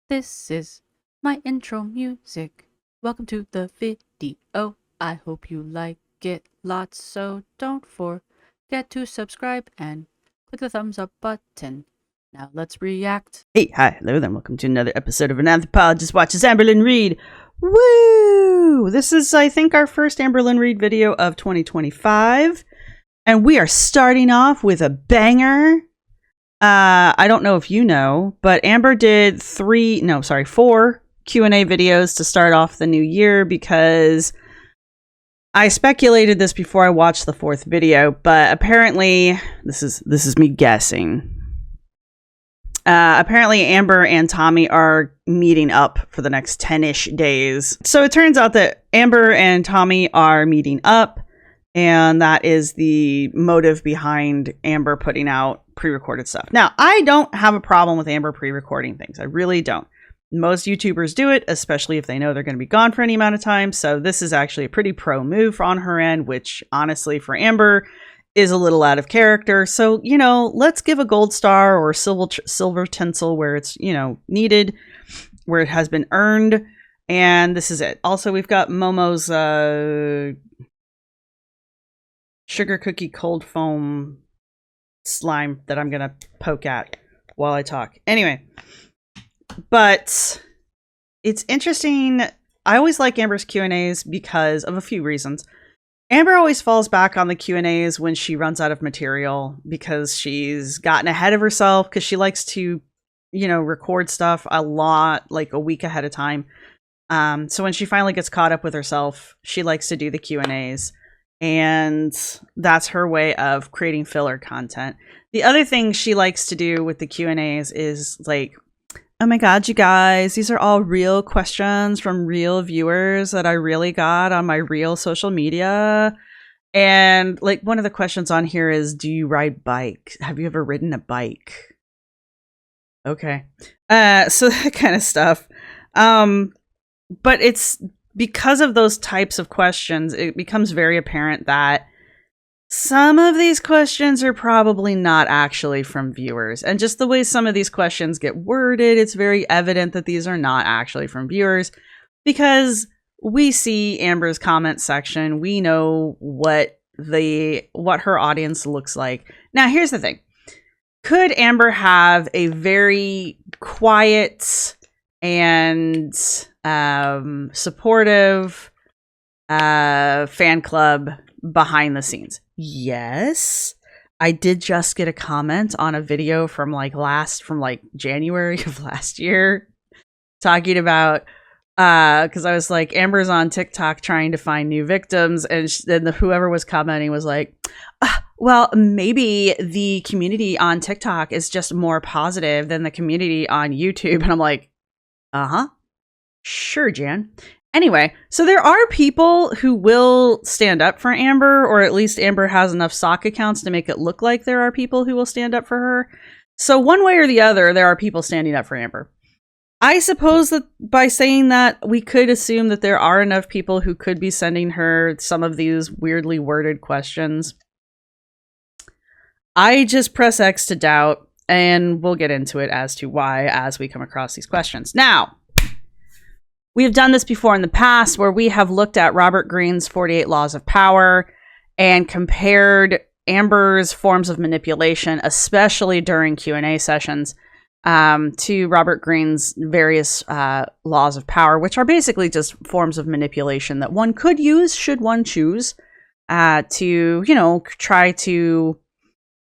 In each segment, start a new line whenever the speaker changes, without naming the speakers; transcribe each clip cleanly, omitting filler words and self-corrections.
This is my intro music. Welcome to the video. I hope you like it lots, so don't forget to subscribe and click the thumbs up button. Now let's react.
Hey, hi, hello then. Welcome to another episode of An Anthropologist Watches Amberlynn read. Woo! This is, I think, our first Amberlynn read video of 2025. And we are starting off with a banger. I don't know if you know, but Amber did 4 Q&A videos to start off the new year because I speculated this before I watched the 4th video, but apparently, this is me guessing. Apparently Amber and Tommy are meeting up for the next 10-ish days. So it turns out that Amber and Tommy are meeting up, and that is the motive behind Amber putting out pre-recorded stuff. Now, I don't have a problem with Amber pre-recording things. I really don't. Most YouTubers do it, especially if they know they're going to be gone for any amount of time. So this is actually a pretty pro move on her end, which honestly for Amber is a little out of character. So, you know, let's give a gold star or silver tinsel where it's, you know, needed, where it has been earned. And this is it. Also, we've got Momo's sugar cookie cold foam slime that I'm going to poke at while I talk. Anyway, but it's interesting. I always like Amber's Q&As because of a few reasons. Amber always falls back on the Q&As when she runs out of material because she's gotten ahead of herself because she likes to, you know, record stuff a lot, like a week ahead of time. So when she finally gets caught up with herself, she likes to do the Q&As. And that's her way of creating filler content. The other thing she likes to do with the Q&As is like, oh my god, you guys, these are all real questions from real viewers that I really got on my real social media. And like one of the questions on here is, do you ride bike? Have you ever ridden a bike? Okay. So that kind of stuff. But it's because of those types of questions, it becomes very apparent that some of these questions are probably not actually from viewers. And just the way some of these questions get worded, it's very evident that these are not actually from viewers because we see Amber's comment section. We know what her audience looks like. Now, here's the thing. Could Amber have a very quiet and supportive fan club behind the scenes? Yes. I did just get a comment on a video from January of last year talking about because I was like, Amber's on TikTok trying to find new victims, and then whoever was commenting was like, well, maybe the community on TikTok is just more positive than the community on YouTube. And I'm like, sure, Jan. Anyway, so there are people who will stand up for Amber, or at least Amber has enough sock accounts to make it look like there are people who will stand up for her. So one way or the other, there are people standing up for Amber. I suppose that by saying that, we could assume that there are enough people who could be sending her some of these weirdly worded questions. I just press X to doubt, and we'll get into it as to why as we come across these questions. Now, we have done this before in the past where we have looked at Robert Greene's 48 Laws of Power and compared Amber's forms of manipulation, especially during Q&A sessions, to Robert Greene's various laws of power, which are basically just forms of manipulation that one could use should one choose to, you know, try to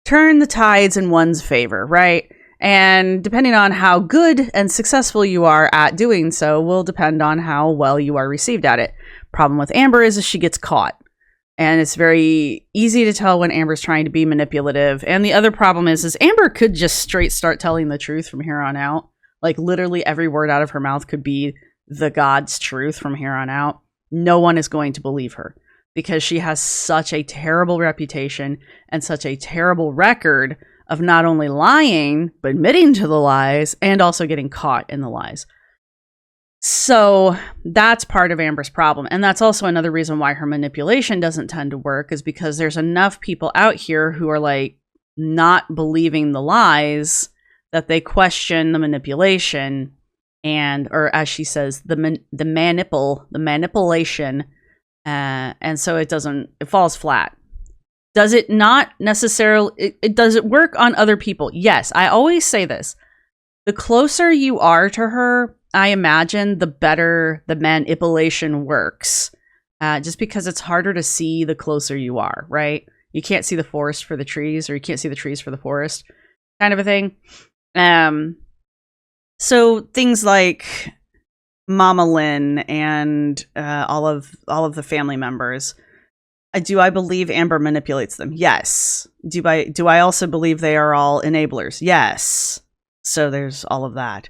turn the tides in one's favor, right? And depending on how good and successful you are at doing so will depend on how well you are received at it. Problem with Amber is she gets caught. And it's very easy to tell when Amber's trying to be manipulative. And the other problem is Amber could just straight start telling the truth from here on out. Like literally every word out of her mouth could be the God's truth from here on out. No one is going to believe her because she has such a terrible reputation and such a terrible record of not only lying, but admitting to the lies and also getting caught in the lies. So that's part of Amber's problem. And that's also another reason why her manipulation doesn't tend to work, is because there's enough people out here who are like not believing the lies that they question the manipulation and, or as she says, the manipulation, and so it falls flat. Does it not necessarily, does it work on other people? Yes, I always say this. The closer you are to her, I imagine the better the manipulation works. Just because it's harder to see the closer you are, right? You can't see the forest for the trees, or you can't see the trees for the forest, kind of a thing. So things like Mama Lynn and all of the family members. Do I believe Amber manipulates them? Yes. Do I also believe they are all enablers? Yes. So there's all of that.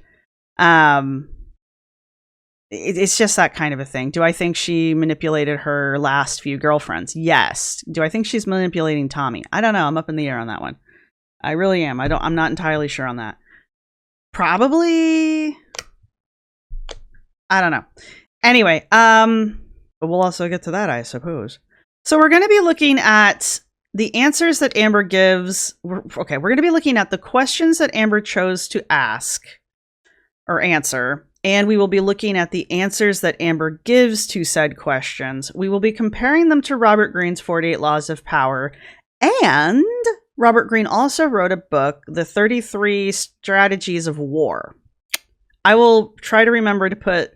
It's just that kind of a thing. Do I think she manipulated her last few girlfriends? Yes. Do I think she's manipulating Tommy? I don't know. I'm up in the air on that one. I really am. I'm not entirely sure on that. Probably. I don't know. Anyway, but we'll also get to that, I suppose. So we're going to be looking at the answers that Amber gives. Okay, we're going to be looking at the questions that Amber chose to ask or answer. And we will be looking at the answers that Amber gives to said questions. We will be comparing them to Robert Greene's 48 Laws of Power. And Robert Greene also wrote a book, The 33 Strategies of War. I will try to remember to put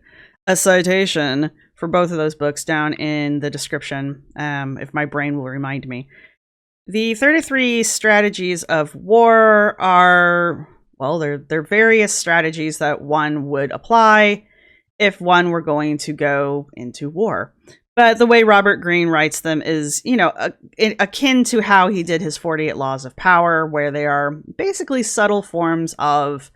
a citation for both of those books down in the description, if my brain will remind me. The 33 Strategies of War are... well, they're various strategies that one would apply if one were going to go into war. But the way Robert Greene writes them is, akin to how he did his 48 Laws of Power, where they are basically subtle forms of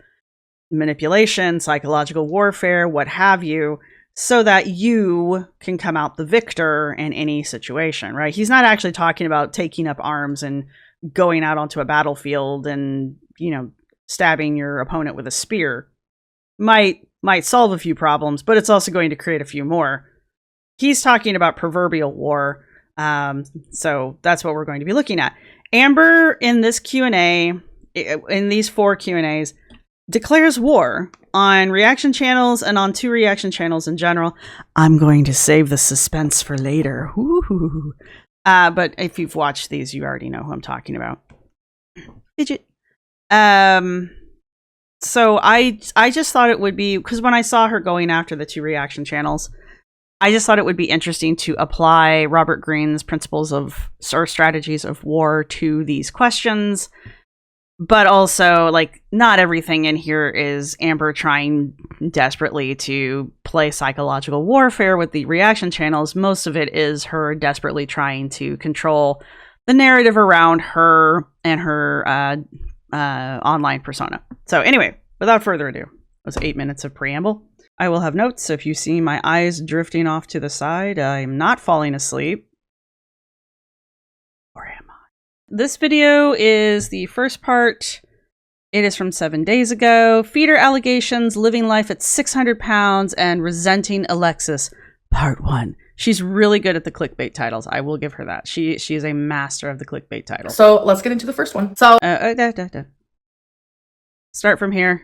manipulation, psychological warfare, what have you, so that you can come out the victor in any situation, right? He's not actually talking about taking up arms and going out onto a battlefield and, stabbing your opponent with a spear. Might solve a few problems, but it's also going to create a few more. He's talking about proverbial war, so that's what we're going to be looking at. Amber, in this Q&A, in these 4 Q&As, declares war on reaction channels and on 2 reaction channels in general. I'm going to save the suspense for later. But if you've watched these, you already know who I'm talking about. Fidget. So I just thought it would be, because when I saw her going after the 2 reaction channels, I just thought it would be interesting to apply Robert Greene's principles of, or strategies of war to these questions. But also, not everything in here is Amber trying desperately to play psychological warfare with the reaction channels. Most of it is her desperately trying to control the narrative around her and her online persona. So anyway, without further ado, it was 8 minutes of preamble. I will have notes, so if you see my eyes drifting off to the side, I'm not falling asleep. Or am I? This video is the first part. It is from 7 days ago. Feeder allegations, living life at 600 pounds, and resenting Alexis, part 1. She's really good at the clickbait titles. I will give her that. She is a master of the clickbait title.
So let's get into the first one. So
start from here.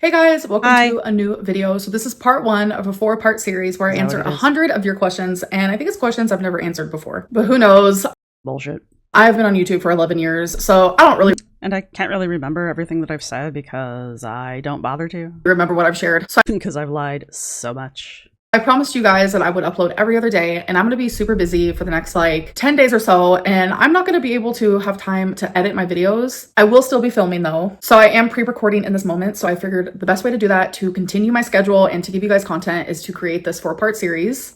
hey guys, welcome to a new video. So this is part 1 of a 4-part series where I answer 100 of your questions, and I think it's questions I've never answered before, but who knows?
Bullshit.
I've been on YouTube for 11 years, so I don't really
And I can't really remember everything that I've said because I don't bother to.
remember what I've shared. So
Because I've lied so much.
I promised you guys that I would upload every other day, and I'm going to be super busy for the next 10 days or so, and I'm not going to be able to have time to edit my videos. I will still be filming though. So I am pre-recording in this moment. So I figured the best way to do that, to continue my schedule and to give you guys content, is to create this 4-part series.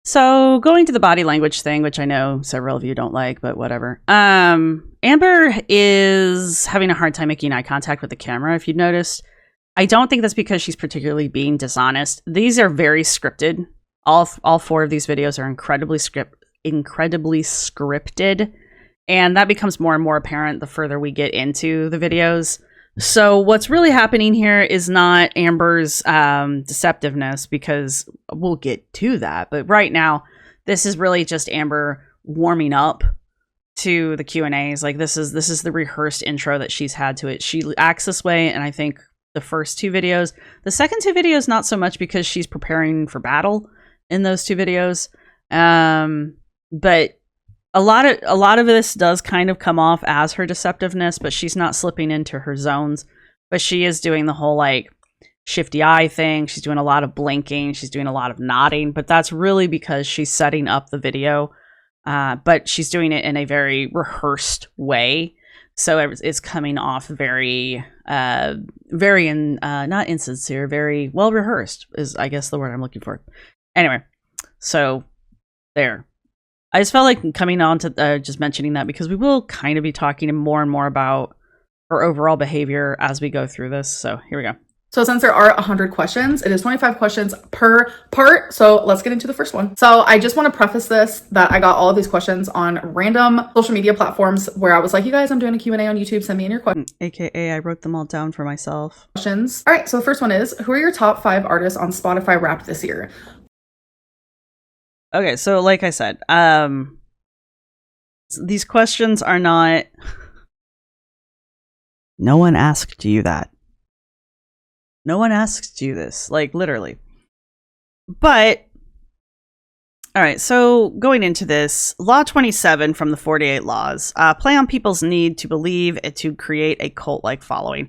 So going to the body language thing, which I know several of you don't like, but whatever. Amber is having a hard time making eye contact with the camera, if you'd noticed. I don't think that's because she's particularly being dishonest. These are very scripted. All 4 of these videos are incredibly scripted, and that becomes more and more apparent the further we get into the videos. So what's really happening here is not Amber's deceptiveness, because we'll get to that. But right now, this is really just Amber warming up to the Q&As. This is the rehearsed intro that she's had to it. She acts this way, and I think the first 2 videos. The second 2 videos, not so much, because she's preparing for battle in those 2 videos. But a lot of this does kind of come off as her deceptiveness, but she's not slipping into her zones. But she is doing the whole like shifty eye thing. She's doing a lot of blinking. She's doing a lot of nodding, but that's really because she's setting up the video. But she's doing it in a very rehearsed way. So it's coming off very, not insincere, very well rehearsed is, I guess, the word I'm looking for. Anyway, so there. I just felt like coming on to just mentioning that because we will kind of be talking more and more about her overall behavior as we go through this. So here we go.
So since there are 100 questions, it is 25 questions per part. So let's get into the first one. So I just want to preface this that I got all of these questions on random social media platforms where I was like, you guys, I'm doing a Q&A on YouTube. Send me in your questions.
AKA I wrote them all down for myself.
All right. So the first one is, who are your top 5 artists on Spotify Wrapped this year?
Okay. So like I said, these questions are not... No one asked you that. No one asked you this, like literally. But, all right, so going into this, Law 27 from the 48 Laws, play on people's need to believe it to create a cult-like following.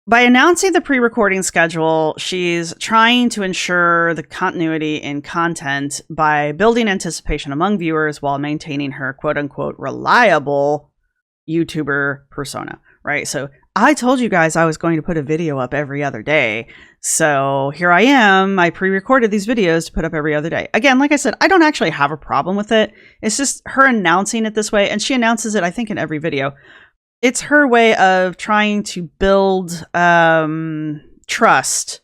By announcing the pre-recording schedule, she's trying to ensure the continuity in content by building anticipation among viewers while maintaining her quote-unquote reliable YouTuber persona, right? So I told you guys I was going to put a video up every other day. So here I am. I pre-recorded these videos to put up every other day. Again, like I said, I don't actually have a problem with it. It's just her announcing it this way. And she announces it, I think, in every video. It's her way of trying to build trust.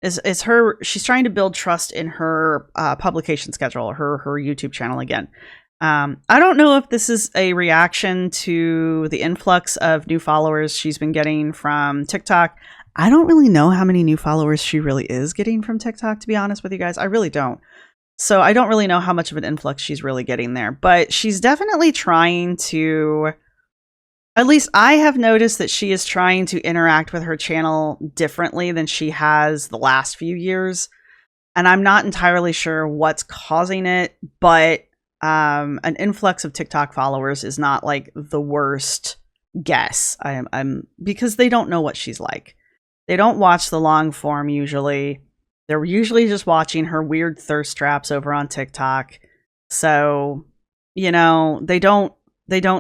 She's trying to build trust in her publication schedule, her YouTube channel again. I don't know if this is a reaction to the influx of new followers she's been getting from TikTok. I don't really know how many new followers she really is getting from TikTok, to be honest with you guys. I really don't. So I don't really know how much of an influx she's really getting there. But she's definitely trying to... At least I have noticed that she is trying to interact with her channel differently than she has the last few years. And I'm not entirely sure what's causing it, but an influx of TikTok followers is not like the worst guess. I'm because they don't know what she's like. They don't watch the long form usually. They're usually just watching her weird thirst traps over on TikTok. So, you know, they don't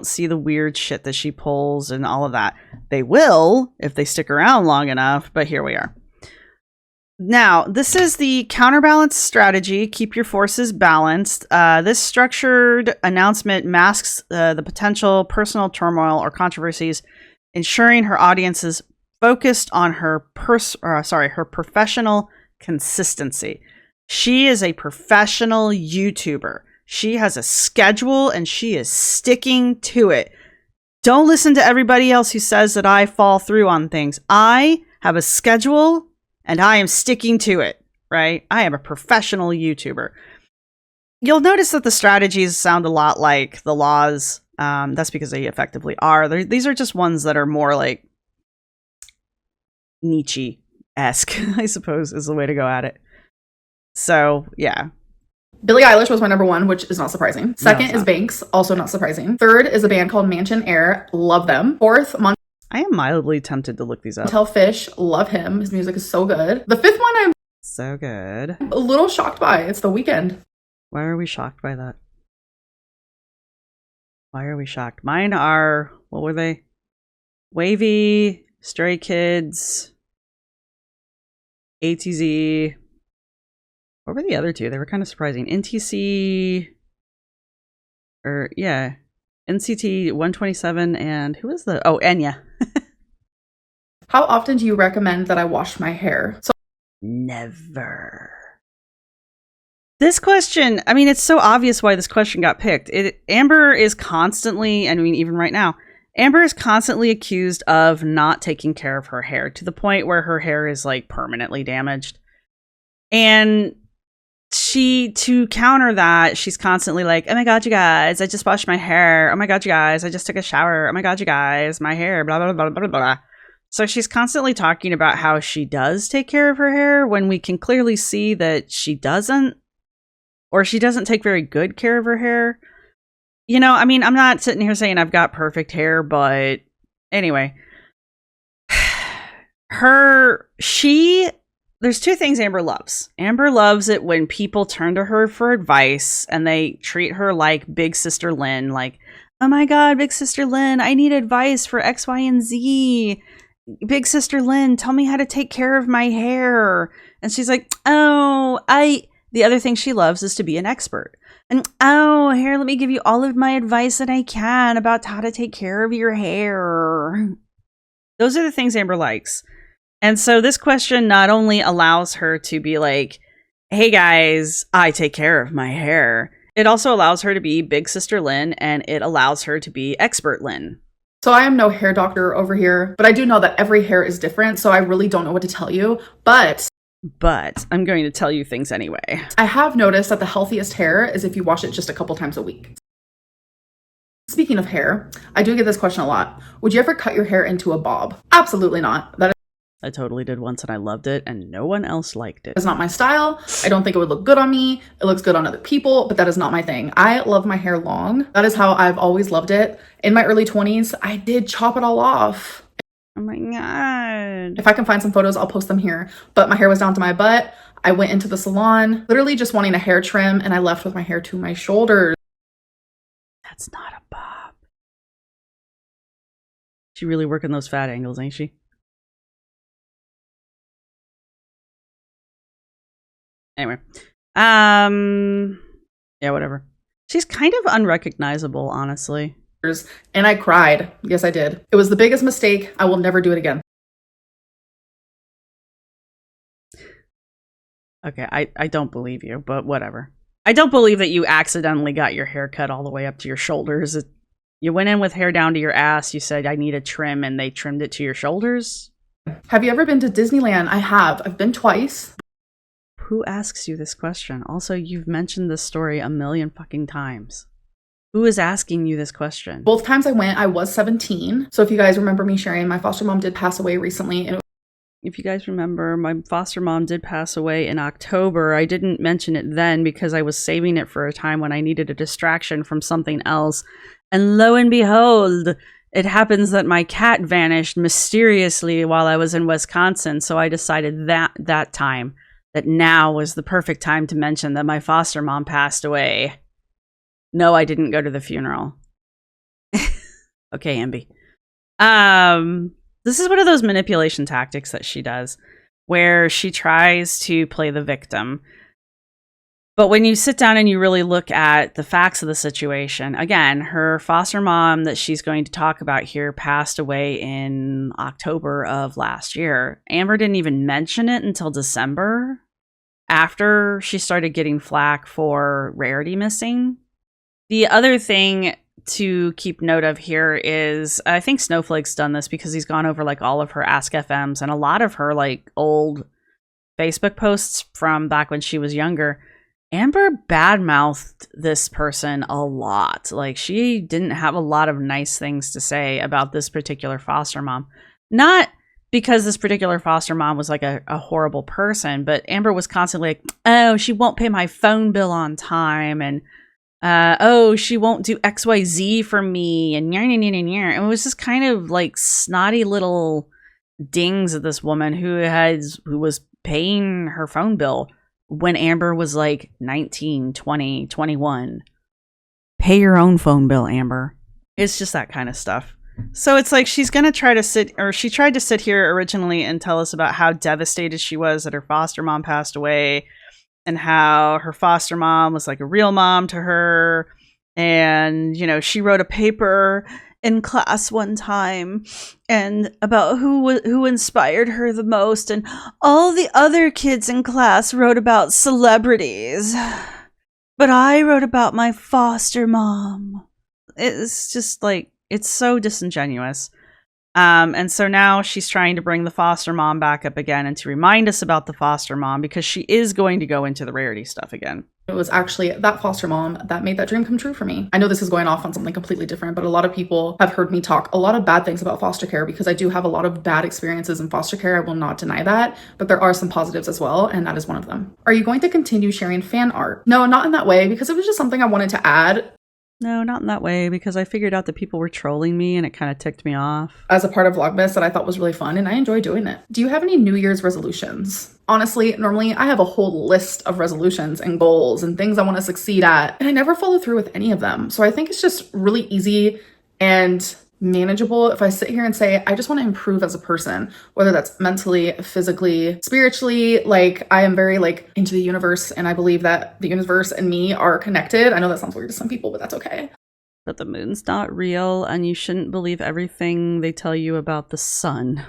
see the weird shit that she pulls and all of that. They will if they stick around long enough, but here we are. Now, this is the counterbalance strategy. Keep your forces balanced. This structured announcement masks the potential personal turmoil or controversies, ensuring her audience is focused on her professional consistency. She is a professional YouTuber. She has a schedule and she is sticking to it. Don't listen to everybody else who says that I fall through on things. I have a schedule and I am sticking to it, right? I am a professional YouTuber. You'll notice that the strategies sound a lot like the laws. That's because they effectively are. These are just ones that are more like Nietzsche-esque, I suppose, is the way to go at it. So, yeah.
Billie Eilish was my number 1, which is not surprising. Second is Banks, also not surprising. Third is a band called Mansion Air, love them. Fourth,
I am mildly tempted to look these up.
Montel Fish, love him. His music is so good. The fifth one I'm
so good.
A little shocked by. It's The Weeknd.
Why are we shocked by that? Why are we shocked? Mine are, what were they? Wavy, Stray Kids, ATZ. What were the other 2? They were kind of surprising. NTC, or yeah, NCT 127, and who is the? Oh, Enya.
How often do you recommend that I wash my hair? So
never. This question, I mean, it's so obvious why this question got picked. Amber is constantly, I mean, even right now, Amber is constantly accused of not taking care of her hair to the point where her hair is like permanently damaged. And to counter that, she's constantly like, oh my God, you guys, I just washed my hair. Oh my God, you guys, I just took a shower. Oh my God, you guys, my hair, blah, blah, blah, blah, blah, blah. So she's constantly talking about how she does take care of her hair when we can clearly see that she doesn't, or she doesn't take very good care of her hair. You know, I mean, I'm not sitting here saying I've got perfect hair, but anyway. There's two things Amber loves. Amber loves it when people turn to her for advice and they treat her like Big Sister Lynn, like, oh my God, Big Sister Lynn, I need advice for X, Y, and Z. Big Sister Lynn, tell me how to take care of my hair. And she's like, the other thing she loves is to be an expert. And, here, let me give you all of my advice that I can about how to take care of your hair. Those are the things Amber likes. And so this question not only allows her to be like, hey guys, I take care of my hair. It also allows her to be Big Sister Lynn, and it allows her to be Expert Lynn.
So I am no hair doctor over here, but I do know that every hair is different, so I really don't know what to tell you. But
I'm going to tell you things anyway.
I have noticed that the healthiest hair is if you wash it just a couple times a week. Speaking of hair, I do get this question a lot. Would you ever cut your hair into a bob? Absolutely not.
I totally did once and I loved it, and no one else liked it.
It's not my style. I don't think it would look good on me. It looks good on other people, but that is not my thing. I love my hair long. That is how I've always loved it. In my early 20s, I did chop it all off.
Oh my God.
If I can find some photos, I'll post them here. But my hair was down to my butt. I went into the salon, literally just wanting a hair trim, and I left with my hair to my shoulders.
That's not a bob. She really working those fat angles, ain't she? Anyway, yeah, whatever. She's kind of unrecognizable, honestly.
And I cried. Yes, I did. It was the biggest mistake. I will never do it again.
Okay, I don't believe you, but whatever. I don't believe that you accidentally got your hair cut all the way up to your shoulders. You went in with hair down to your ass. You said, I need a trim, and they trimmed it to your shoulders.
Have you ever been to Disneyland? I have. I've been twice.
Who asks you this question? Also, you've mentioned this story a million fucking times. Who is asking you this question?
Both times I went, I was 17. So if you guys remember me sharing, my foster mom did pass away recently. And
if you guys remember, my foster mom did pass away in October. I didn't mention it then because I was saving it for a time when I needed a distraction from something else. And lo and behold, it happens that my cat vanished mysteriously while I was in Wisconsin. So I decided that time that now was the perfect time to mention that my foster mom passed away. No, I didn't go to the funeral. Okay, Amby. This is one of those manipulation tactics that she does, where she tries to play the victim. But when you sit down and you really look at the facts of the situation, again, her foster mom that she's going to talk about here passed away in October of last year. Amber didn't even mention it until December, after she started getting flack for Rarity missing. The other thing to keep note of here is, I think Snowflake's done this because he's gone over like all of her Ask FMs and a lot of her like old Facebook posts from back when she was younger. Amber badmouthed this person a lot. Like, she didn't have a lot of nice things to say about this particular foster mom. Not because this particular foster mom was like a horrible person, but Amber was constantly like, oh, she won't pay my phone bill on time, and oh, she won't do XYZ for me, and and it was just kind of like snotty little dings at this woman who was paying her phone bill when Amber was like 19, 20, 21. Pay your own phone bill, Amber. It's just that kind of stuff. So it's like she's going to try to she tried to sit here originally and tell us about how devastated she was that her foster mom passed away, and how her foster mom was like a real mom to her. And, you know, she wrote a paper in class one time and about who inspired her the most, and all the other kids in class wrote about celebrities, but I wrote about my foster mom. It's just like, it's so disingenuous. And so now she's trying to bring the foster mom back up again and to remind us about the foster mom because she is going to go into the rarity stuff again.
It was actually that foster mom that made that dream come true for me. I know this is going off on something completely different, but a lot of people have heard me talk a lot of bad things about foster care because I do have a lot of bad experiences in foster care. I will not deny that, but there are some positives as well, and that is one of them. Are you going to continue sharing fan art? No, not in that way, because it was just something I wanted to add.
No, not in that way, because I figured out that people were trolling me and it kind of ticked me off.
As a part of Vlogmas that I thought was really fun, and I enjoy doing it. Do you have any New Year's resolutions? Honestly, normally I have a whole list of resolutions and goals and things I want to succeed at, and I never follow through with any of them. So I think it's just really easy and manageable if I sit here and say, I just want to improve as a person, whether that's mentally, physically, spiritually. Like, I am very like into the universe, and I believe that the universe and me are connected. I know that sounds weird to some people, but that's okay.
But the moon's not real, and you shouldn't believe everything they tell you about the sun.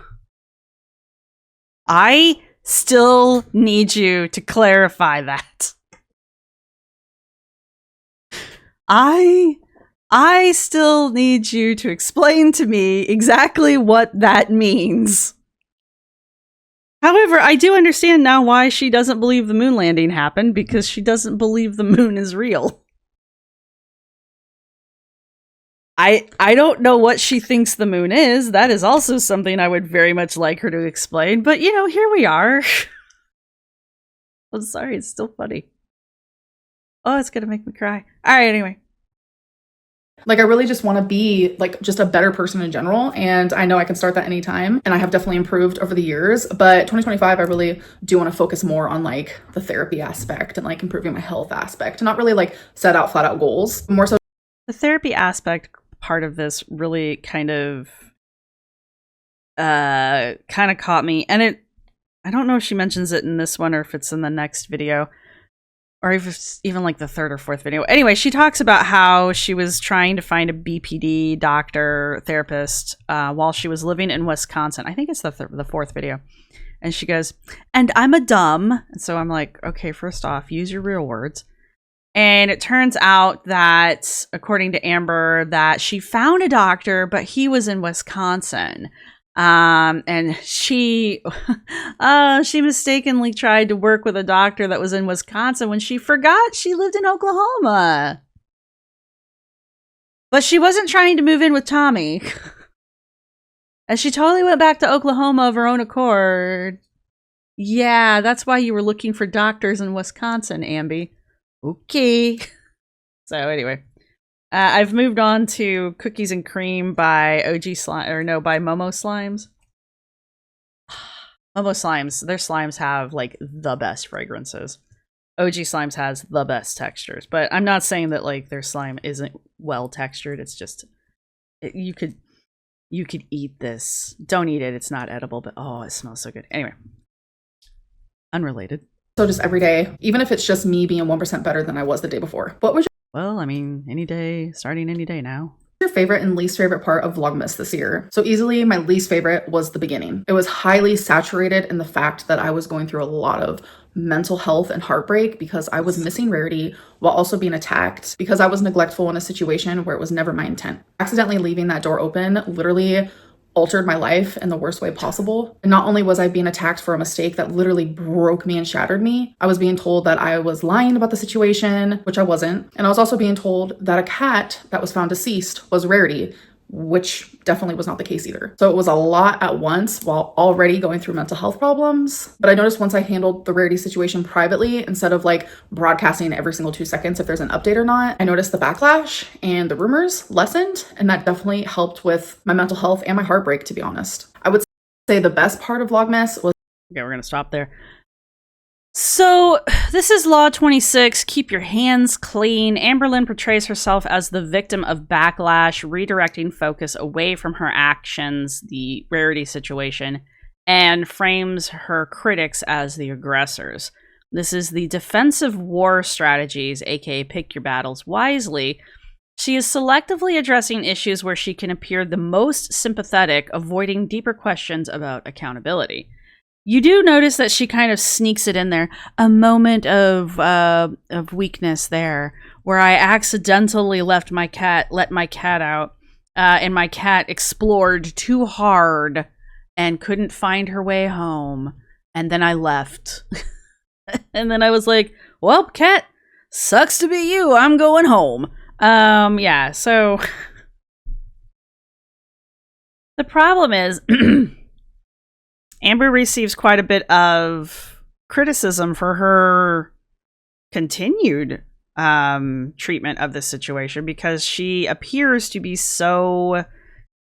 I still need you to clarify that. I still need you to explain to me exactly what that means. However, I do understand now why she doesn't believe the moon landing happened, because she doesn't believe the moon is real. I don't know what she thinks the moon is. That is also something I would very much like her to explain, but you know, here we are. I'm sorry, it's still funny. Oh, it's gonna make me cry. Alright, anyway.
Like, I really just want to be like just a better person in general. And I know I can start that anytime. And I have definitely improved over the years. But 2025, I really do want to focus more on like the therapy aspect and like improving my health aspect. Not really like set out flat out goals. More so
the therapy aspect part of this really kind of caught me. And I don't know if she mentions it in this one or if it's in the next video. Or if it's even like the third or fourth video. Anyway, she talks about how she was trying to find a BPD doctor, therapist, while she was living in Wisconsin. I think it's the fourth video. And she goes, and I'm a dumb. And so I'm like, okay, first off, use your real words. And it turns out that, according to Amber, that she found a doctor, but he was in Wisconsin. And she mistakenly tried to work with a doctor that was in Wisconsin when she forgot she lived in Oklahoma. But she wasn't trying to move in with Tommy. And she totally went back to Oklahoma of her own accord. Yeah, that's why you were looking for doctors in Wisconsin, Amby. Okay. So anyway. I've moved on to Cookies and Cream by by Momo Slimes. Momo Slimes, their slimes have like the best fragrances. OG Slimes has the best textures, but I'm not saying that like their slime isn't well textured. It's just you could eat this. Don't eat it. It's not edible, but oh, it smells so good. Anyway, unrelated.
So just every day, even if it's just me being 1% better than I was the day before. What was
Well, I mean, any day, starting any day now.
your favorite and least favorite part of Vlogmas this year? So easily, my least favorite was the beginning. It was highly saturated in the fact that I was going through a lot of mental health and heartbreak because I was missing Rarity while also being attacked because I was neglectful in a situation where it was never my intent. Accidentally leaving that door open literally altered my life in the worst way possible. And not only was I being attacked for a mistake that literally broke me and shattered me, I was being told that I was lying about the situation, which I wasn't. And I was also being told that a cat that was found deceased was Rarity, which definitely was not the case either. So it was a lot at once while already going through mental health problems. But I noticed once I handled the Rarity situation privately, instead of like broadcasting every single 2 seconds if there's an update or not, I noticed the backlash and the rumors lessened. And that definitely helped with my mental health and my heartbreak, to be honest. I would say the best part of Vlogmas was...
Okay, we're going to stop there. So, this is Law 26, Keep Your Hands Clean. Amberlynn portrays herself as the victim of backlash, redirecting focus away from her actions, the Rarity situation, and frames her critics as the aggressors. This is the defensive war strategies, aka pick your battles wisely. She is selectively addressing issues where she can appear the most sympathetic, avoiding deeper questions about accountability. You do notice that she kind of sneaks it in there. A moment of weakness there, where I accidentally let my cat out. and my cat explored too hard and couldn't find her way home. And then I left. And then I was like, well, cat, sucks to be you. I'm going home. Yeah, so the problem is Amber receives quite a bit of criticism for her continued treatment of this situation because she appears to be so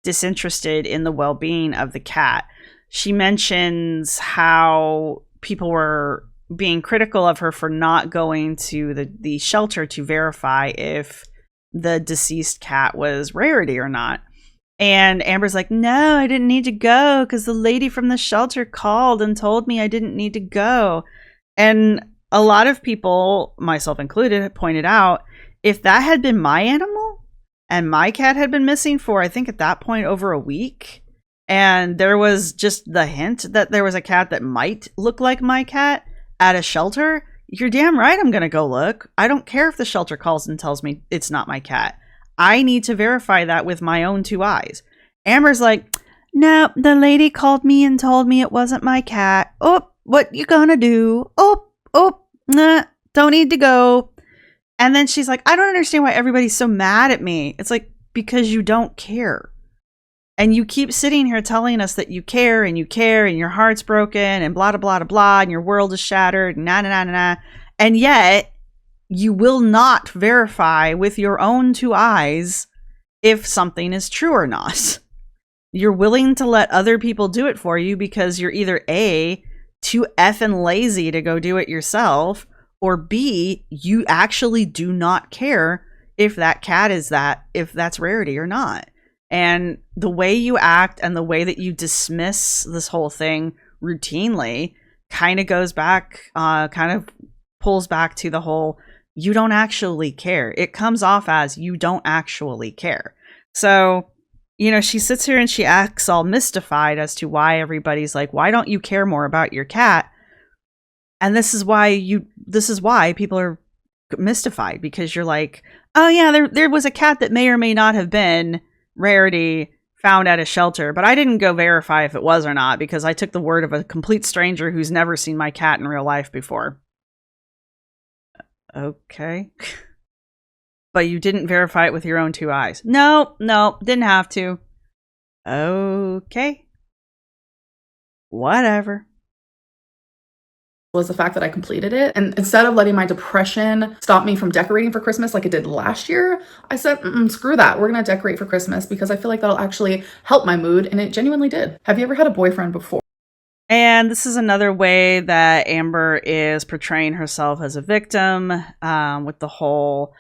disinterested in the well-being of the cat. She mentions how people were being critical of her for not going to the shelter to verify if the deceased cat was Rarity or not. And Amber's like, no, I didn't need to go because the lady from the shelter called and told me I didn't need to go. And a lot of people, myself included, pointed out, if that had been my animal and my cat had been missing for, I think at that point, over a week, and there was just the hint that there was a cat that might look like my cat at a shelter, you're damn right I'm going to go look. I don't care if the shelter calls and tells me it's not my cat. I need to verify that with my own 2 eyes. Amber's like, no, the lady called me and told me it wasn't my cat. Oh, what you gonna do? Oh, nah, don't need to go. And then she's like, I don't understand why everybody's so mad at me. It's like, because you don't care. And you keep sitting here telling us that you care and your heart's broken and blah, blah, blah, blah, and your world is shattered and nah, nah, nah, nah, nah. And yet you will not verify with your own 2 eyes if something is true or not. You're willing to let other people do it for you because you're either A, too effing lazy to go do it yourself, or B, you actually do not care if that cat is if that's Rarity or not. And the way you act and the way that you dismiss this whole thing routinely kind of goes back, kind of pulls back to the whole, you don't actually care. It comes off as you don't actually care. So, you know, she sits here and she acts all mystified as to why everybody's like, why don't you care more about your cat? And this is why people are mystified, because you're like, oh yeah, there was a cat that may or may not have been Rarity found at a shelter, but I didn't go verify if it was or not because I took the word of a complete stranger who's never seen my cat in real life before. Okay. But you didn't verify it with your own 2 eyes. No, didn't have to. Okay. Whatever.
Was the fact that I completed it. And instead of letting my depression stop me from decorating for Christmas like it did last year, I said, screw that. We're going to decorate for Christmas because I feel like that'll actually help my mood. And it genuinely did. Have you ever had a boyfriend before?
And this is another way that Amber is portraying herself as a victim, with the whole,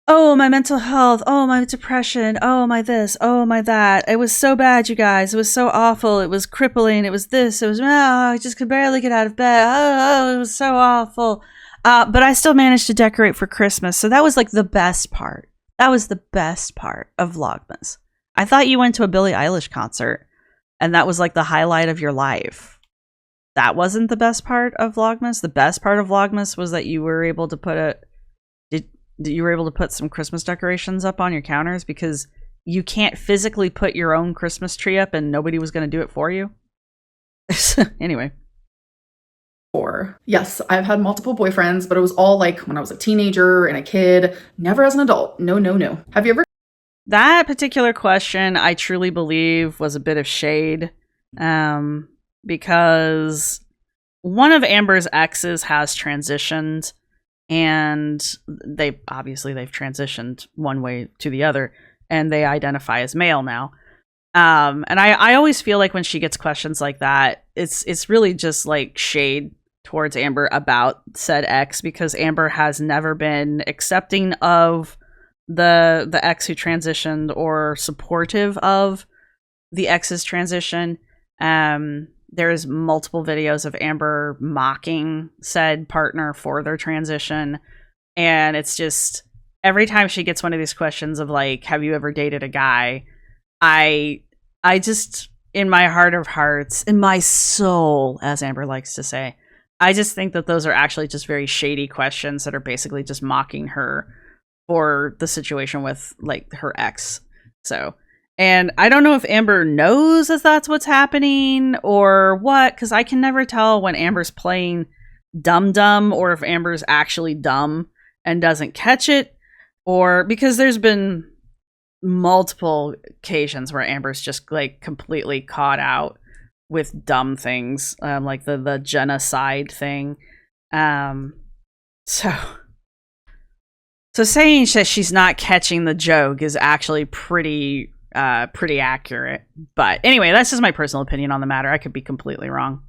oh, my mental health, oh, my depression, oh, my this, oh, my that. It was so bad, you guys. It was so awful. It was crippling. It was this. It was, I just could barely get out of bed. Oh, it was so awful. But I still managed to decorate for Christmas. So that was like the best part. That was the best part of Vlogmas. I thought you went to a Billie Eilish concert and that was like the highlight of your life. That wasn't the best part of Vlogmas. The best part of Vlogmas was that you were able to put some Christmas decorations up on your counters because you can't physically put your own Christmas tree up and nobody was going to do it for you. Anyway.
Yes, I've had multiple boyfriends, but it was all like when I was a teenager and a kid, never as an adult. No. Have you ever?
That particular question, I truly believe, was a bit of shade, because one of Amber's exes has transitioned, and they've transitioned one way to the other, and they identify as male now. And I always feel like when she gets questions like that, it's really just like shade towards Amber about said ex, because Amber has never been accepting of the ex who transitioned or supportive of the ex's transition. There's multiple videos of Amber mocking said partner for their transition, and it's just every time she gets one of these questions of like, have you ever dated a guy, I just, in my heart of hearts, in my soul, as Amber likes to say, I just think that those are actually just very shady questions that are basically just mocking her for the situation with like her ex. So, and I don't know if Amber knows if that's what's happening or what, because I can never tell when Amber's playing dumb or if Amber's actually dumb and doesn't catch it, or because there's been multiple occasions where Amber's just like completely caught out with dumb things, like the genocide thing. So saying that she's not catching the joke is actually pretty accurate. But anyway, that's just my personal opinion on the matter. I could be completely wrong.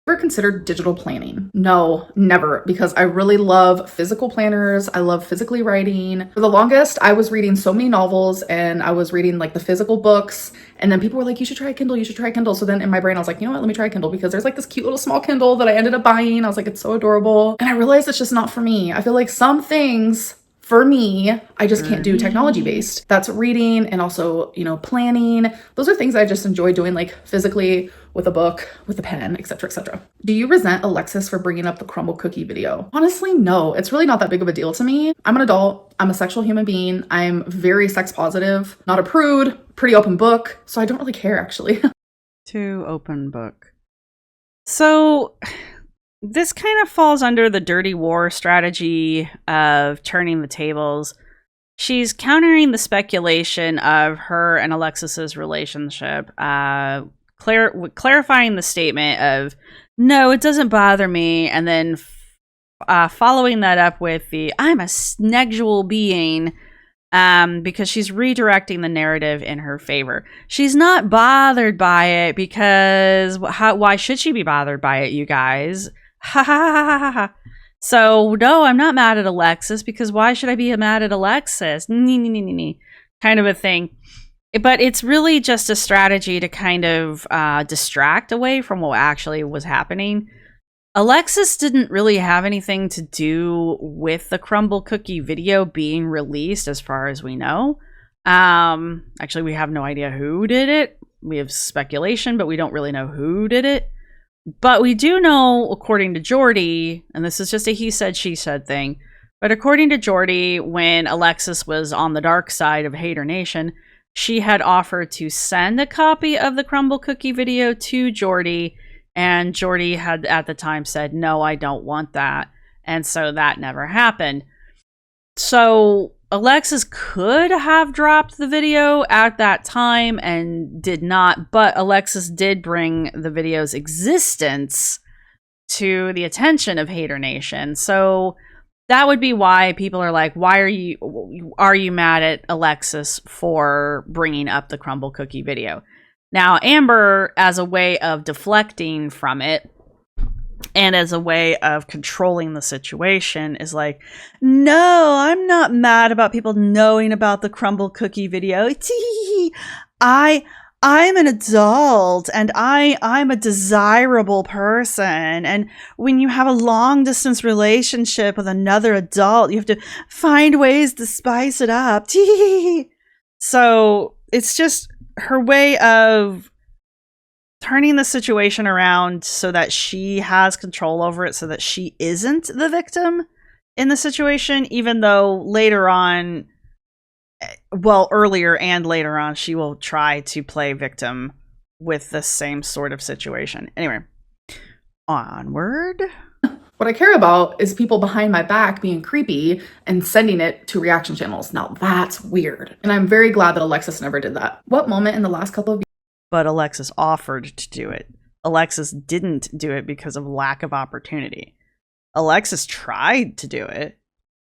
Ever considered digital planning? No, never, because I really love physical planners. I love physically writing. For the longest, I was reading so many novels and I was reading like the physical books. And then people were like, you should try Kindle, you should try Kindle. So then in my brain, I was like, you know what, let me try Kindle, because there's like this cute little small Kindle that I ended up buying. I was like, it's so adorable. And I realized it's just not for me. I feel like some things for me, I just can't do technology based. That's reading and also, you know, planning. Those are things I just enjoy doing, like physically with a book, with a pen, etc., etc. Do you resent Alexis for bringing up the crumble cookie video? Honestly, no. It's really not that big of a deal to me. I'm an adult. I'm a sexual human being. I'm very sex positive, not a prude, pretty open book. So I don't really care, actually.
Too open book. So this kind of falls under the dirty war strategy of turning the tables. She's countering the speculation of her and Alexis's relationship, clarifying the statement of, no, it doesn't bother me, and then following that up with the, I'm a sexual being, because she's redirecting the narrative in her favor. She's not bothered by it because why should she be bothered by it, you guys? Ha ha ha ha ha. So no, I'm not mad at Alexis, because why should I be mad at Alexis? Kind of a thing. But it's really just a strategy to kind of distract away from what actually was happening. Alexis didn't really have anything to do with the crumble cookie video being released, as far as we know. Actually, we have no idea who did it. We have speculation, but we don't really know who did it. But we do know, according to Jordy, and this is just a he said, she said thing, but according to Jordy, when Alexis was on the dark side of Hater Nation, she had offered to send a copy of the crumble cookie video to Jordy, and Jordy had at the time said, no, I don't want that. And so that never happened. So Alexis could have dropped the video at that time and did not, but Alexis did bring the video's existence to the attention of Hater Nation. So that would be why people are like, why are you mad at Alexis for bringing up the crumble cookie video? Now, Amber, as a way of deflecting from it, and as a way of controlling the situation, is like, no, I'm not mad about people knowing about the crumble cookie video. I'm an adult and I'm a desirable person. And when you have a long distance relationship with another adult, you have to find ways to spice it up. So it's just her way of turning the situation around so that she has control over it, so that she isn't the victim in the situation, even though later on, well, earlier and later on, she will try to play victim with the same sort of situation. Anyway, onward.
What I care about is people behind my back being creepy and sending it to reaction channels. Now that's weird. And I'm very glad that Alexis never did that. What moment in the last couple of years?
But Alexis offered to do it. Alexis didn't do it because of lack of opportunity. Alexis tried to do it,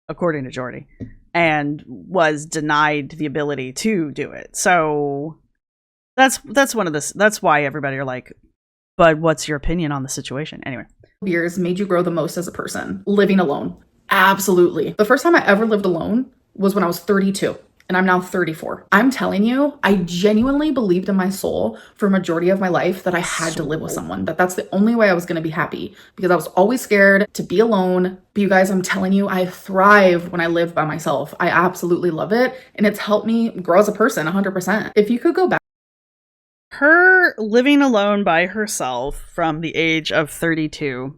according to Jordy, and was denied the ability to do it. So that's one of the, that's why everybody are like, but what's your opinion on the situation? Anyway.
Years made you grow the most as a person? Living alone. Absolutely. The first time I ever lived alone was when I was 32. And I'm now 34. I'm telling you, I genuinely believed in my soul for a majority of my life that I had to live with someone, that that's the only way I was going to be happy, because I was always scared to be alone. But you guys, I'm telling you, I thrive when I live by myself. I absolutely love it. And it's helped me grow as a person 100%. If you could go back.
Her living alone by herself from the age of 32.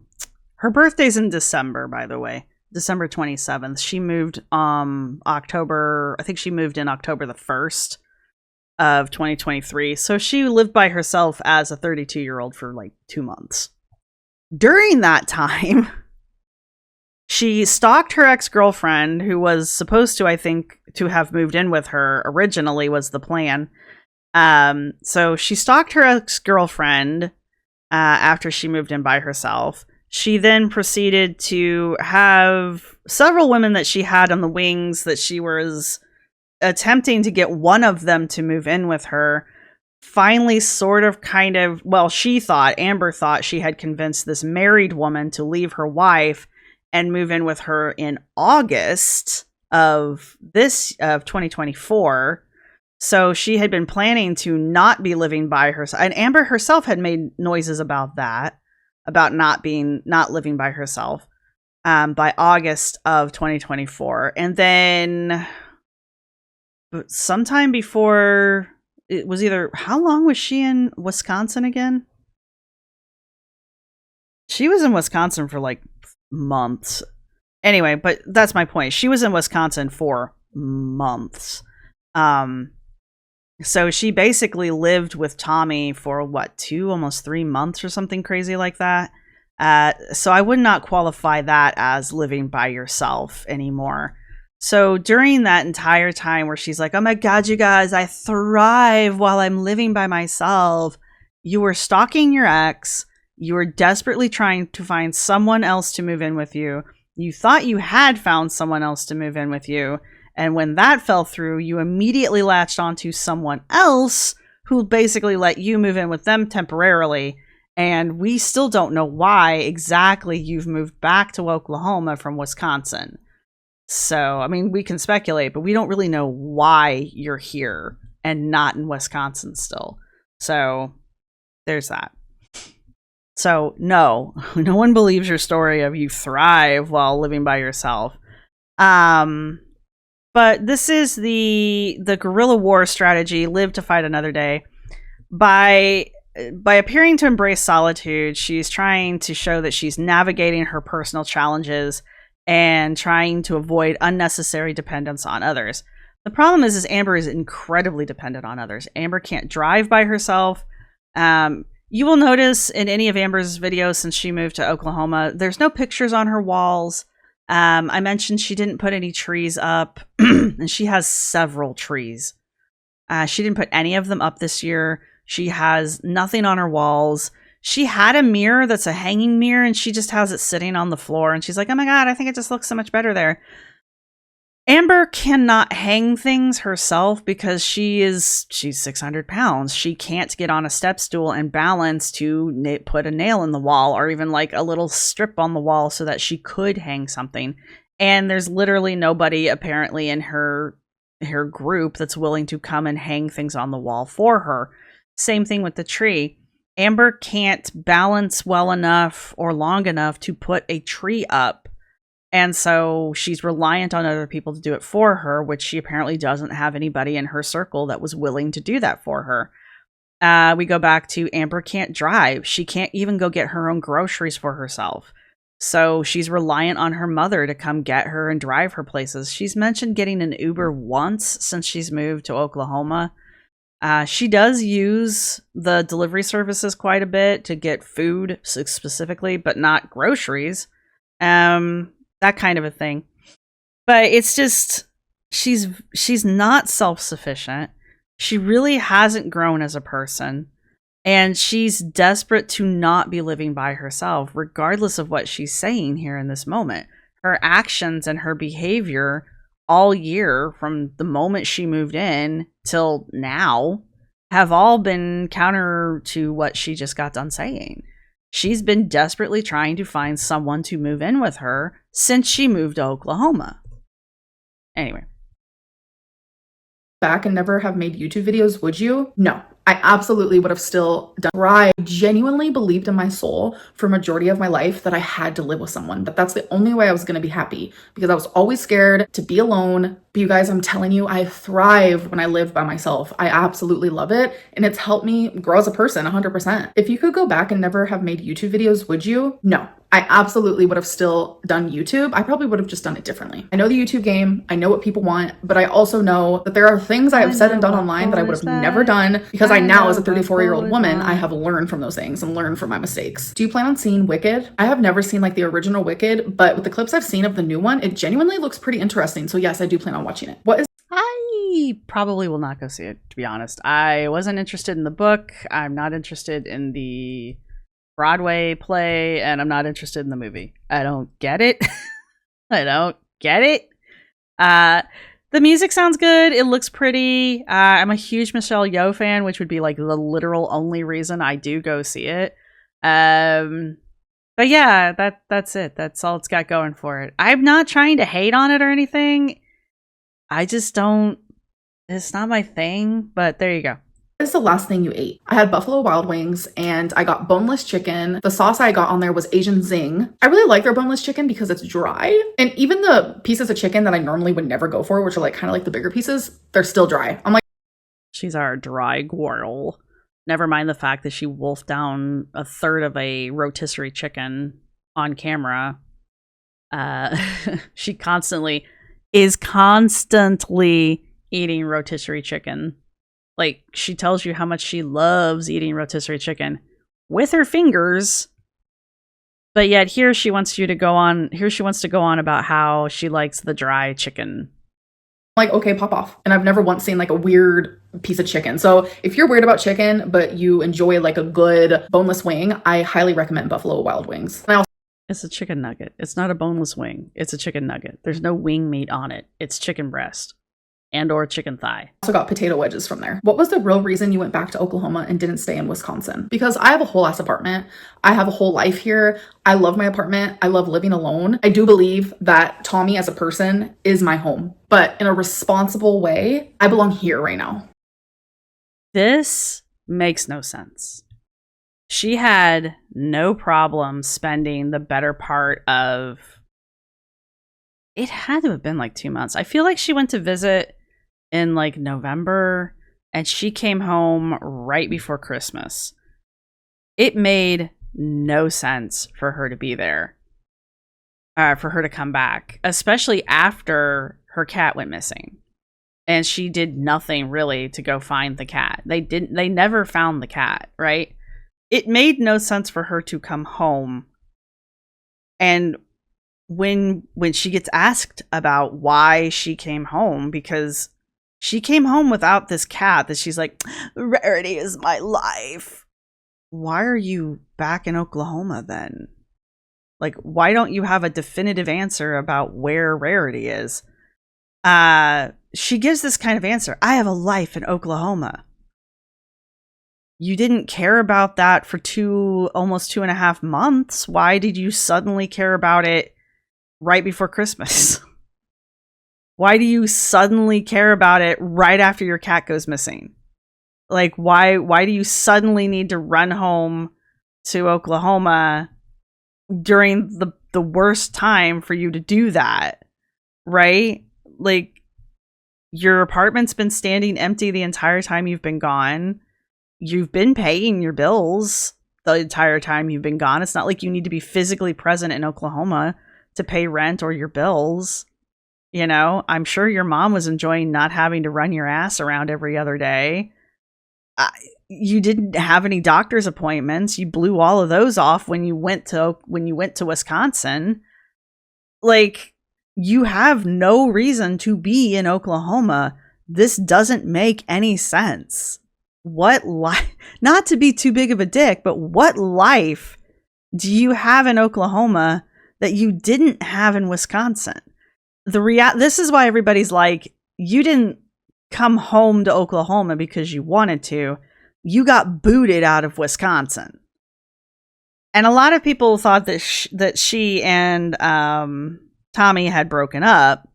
Her birthday's in December, by the way. December 27th. She moved October, I think she moved in October the 1st. of 2023. So she lived by herself as a 32-year-old for like 2 months. During that time, she stalked her ex-girlfriend, who was supposed to, I think, to have moved in with her originally was the plan. So she stalked her ex-girlfriend after she moved in by herself. She then proceeded to have several women that she had on the wings that she was attempting to get one of them to move in with her. Finally, Amber thought she had convinced this married woman to leave her wife and move in with her in August of 2024. So she had been planning to not be living by herself. And Amber herself had made noises about that, about not living by herself by August of 2024. And then sometime before, it was either, how long was she in Wisconsin again? She was in Wisconsin for like months. Anyway, but that's my point. She was in Wisconsin for months. So she basically lived with Tommy for almost 3 months or something crazy like that. So I would not qualify that as living by yourself anymore. So during that entire time where she's like, oh my God, you guys, I thrive while I'm living by myself. You were stalking your ex. You were desperately trying to find someone else to move in with you. You thought you had found someone else to move in with you. And when that fell through, you immediately latched onto someone else who basically let you move in with them temporarily. And we still don't know why exactly you've moved back to Oklahoma from Wisconsin. So, I mean, we can speculate, but we don't really know why you're here and not in Wisconsin still. So, there's that. So, no one believes your story of you thrive while living by yourself. But this is the guerrilla war strategy, live to fight another day. By appearing to embrace solitude, she's trying to show that she's navigating her personal challenges and trying to avoid unnecessary dependence on others. The problem is Amber is incredibly dependent on others. Amber can't drive by herself. You will notice in any of Amber's videos since she moved to Oklahoma, there's no pictures on her walls. I mentioned she didn't put any trees up, and she has several trees. She didn't put any of them up this year. She has nothing on her walls. She had a mirror that's a hanging mirror, and she just has it sitting on the floor, and she's like, oh my God, I think it just looks so much better there. Amber cannot hang things herself because she's 600 pounds. She can't get on a step stool and balance to put a nail in the wall or even like a little strip on the wall so that she could hang something. And there's literally nobody apparently in her group that's willing to come and hang things on the wall for her. Same thing with the tree. Amber can't balance well enough or long enough to put a tree up. And so she's reliant on other people to do it for her, which she apparently doesn't have anybody in her circle that was willing to do that for her. We go back to Amber can't drive. She can't even go get her own groceries for herself. So she's reliant on her mother to come get her and drive her places. She's mentioned getting an Uber once since she's moved to Oklahoma. She does use the delivery services quite a bit to get food specifically, but not groceries. That kind of a thing. But it's just, she's not self-sufficient. She really hasn't grown as a person. And she's desperate to not be living by herself, regardless of what she's saying here in this moment. Her actions and her behavior all year, from the moment she moved in till now, have all been counter to what she just got done saying. She's been desperately trying to find someone to move in with her since she moved to Oklahoma. Anyway.
Back and never have made YouTube videos, would you? No. I absolutely would have still done. I genuinely believed in my soul for a majority of my life that I had to live with someone, that that's the only way I was going to be happy, because I was always scared to be alone. But you guys, I'm telling you, I thrive when I live by myself. I absolutely love it, and it's helped me grow as a person 100%. If you could go back and never have made YouTube videos, would you? No. I absolutely would have still done YouTube. I probably would have just done it differently. I know the YouTube game. I know what people want, but I also know that there are things I have said and done online that I would have never done because I now, as a 34-year-old woman, I have learned from those things and learned from my mistakes. Do you plan on seeing Wicked? I have never seen like the original Wicked, but with the clips I've seen of the new one, it genuinely looks pretty interesting. So yes, I do plan on watching it. What is
I probably will not go see it, to be honest. I wasn't interested in the book. I'm not interested in the Broadway play, and I'm not interested in the movie. I don't get it. I don't get it. The music sounds good. It looks pretty. I'm a huge Michelle Yeoh fan, which would be like the literal only reason I do go see it. But yeah, that's it. That's all it's got going for it. I'm not trying to hate on it or anything. I just don't. It's not my thing. But there you go.
the last thing you ate? I had Buffalo Wild Wings and I got boneless chicken. The sauce I got on there was Asian Zing. I really like their boneless chicken because it's dry. And even the pieces of chicken that I normally would never go for, which are like kind of like the bigger pieces, they're still dry. I'm like,
she's our dry girl. Never mind the fact that she wolfed down a third of a rotisserie chicken on camera. She is constantly eating rotisserie chicken. Like, she tells you how much she loves eating rotisserie chicken with her fingers. But yet here she wants to go on about how she likes the dry chicken.
like, okay, pop off. And I've never once seen like a weird piece of chicken. So if you're weird about chicken, but you enjoy like a good boneless wing, I highly recommend Buffalo Wild Wings. And I also
It's a chicken nugget. It's not a boneless wing. It's a chicken nugget. There's no wing meat on it. It's chicken breast and or chicken thigh.
got potato wedges from there. What was the real reason you went back to Oklahoma and didn't stay in Wisconsin? Because I have a whole ass apartment. I have a whole life here. I love my apartment. I love living alone. I do believe that Tommy as a person is my home, but in a responsible way, I belong here right now.
This makes no sense. She had no problem spending the better part of... It had to have been like 2 months. I feel like she went to visit in like November and she came home right before Christmas. It made no sense for her to be there, for her to come back, especially after her cat went missing and she did nothing really to go find the cat. They never found the cat, right? It made no sense for her to come home. And when she gets asked about why she came home, because she came home without this cat that she's like, Rarity is my life. Why are you back in Oklahoma then? Like, why don't you have a definitive answer about where Rarity is? She gives this kind of answer. I have a life in Oklahoma. You didn't care about that for almost 2.5 months. Why did you suddenly care about it right before Christmas? Why do you suddenly care about it right after your cat goes missing? Like, why do you suddenly need to run home to Oklahoma during the worst time for you to do that? Right? Like, your apartment's been standing empty the entire time you've been gone. You've been paying your bills the entire time you've been gone. It's not like you need to be physically present in Oklahoma to pay rent or your bills. You know, I'm sure your mom was enjoying not having to run your ass around every other day. You didn't have any doctor's appointments. You blew all of those off when you went to Wisconsin. Like, you have no reason to be in Oklahoma. This doesn't make any sense. What life, not to be too big of a dick, but what life do you have in Oklahoma that you didn't have in Wisconsin? This is why everybody's like, you didn't come home to Oklahoma because you wanted to. You got booted out of Wisconsin. And a lot of people thought that she and Tommy had broken up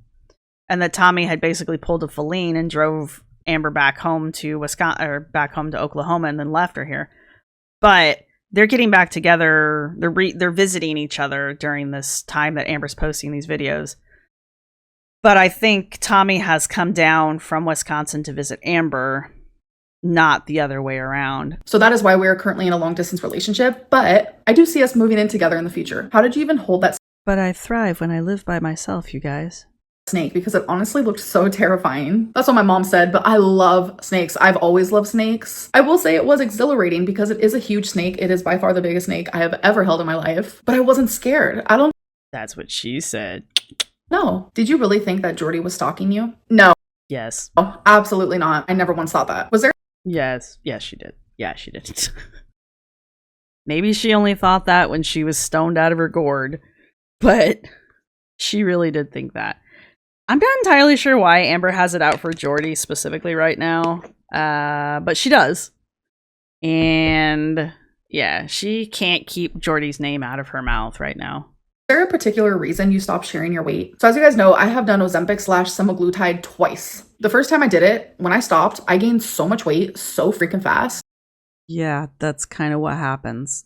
and that Tommy had basically pulled a Feline and drove Amber back home to Wisconsin, or back home to Oklahoma, and then left her here. But they're getting back together. They're visiting each other during this time that Amber's posting these videos. But I think Tommy has come down from Wisconsin to visit Amber. not the other way around.
So that is why we are currently in a long distance relationship, but I do see us moving in together in the future. How did you even hold that
But I thrive when I live by myself, you guys.
snake? Because it honestly looked so terrifying. That's what my mom said, but I love snakes. I've always loved snakes. I will say it was exhilarating because it is a huge snake. It is by far the biggest snake I have ever held in my life, but I wasn't scared. I don't
That's what she said.
know. Did you really think that Jordy was stalking you? No,
Yes.
absolutely not. I never once thought that. Was there
Yes. Yes, she did. Yeah, she did. Maybe she only thought that when she was stoned out of her gourd, but she really did think that. I'm not entirely sure why Amber has it out for Jordy specifically right now, but she does. And yeah, she can't keep Jordy's name out of her mouth right now.
Is there a particular reason you stopped sharing your weight? So as you guys know, I have done Ozempic/semaglutide twice. The first time I did it, when I stopped, I gained so much weight so freaking fast.
Yeah, that's kind of what happens.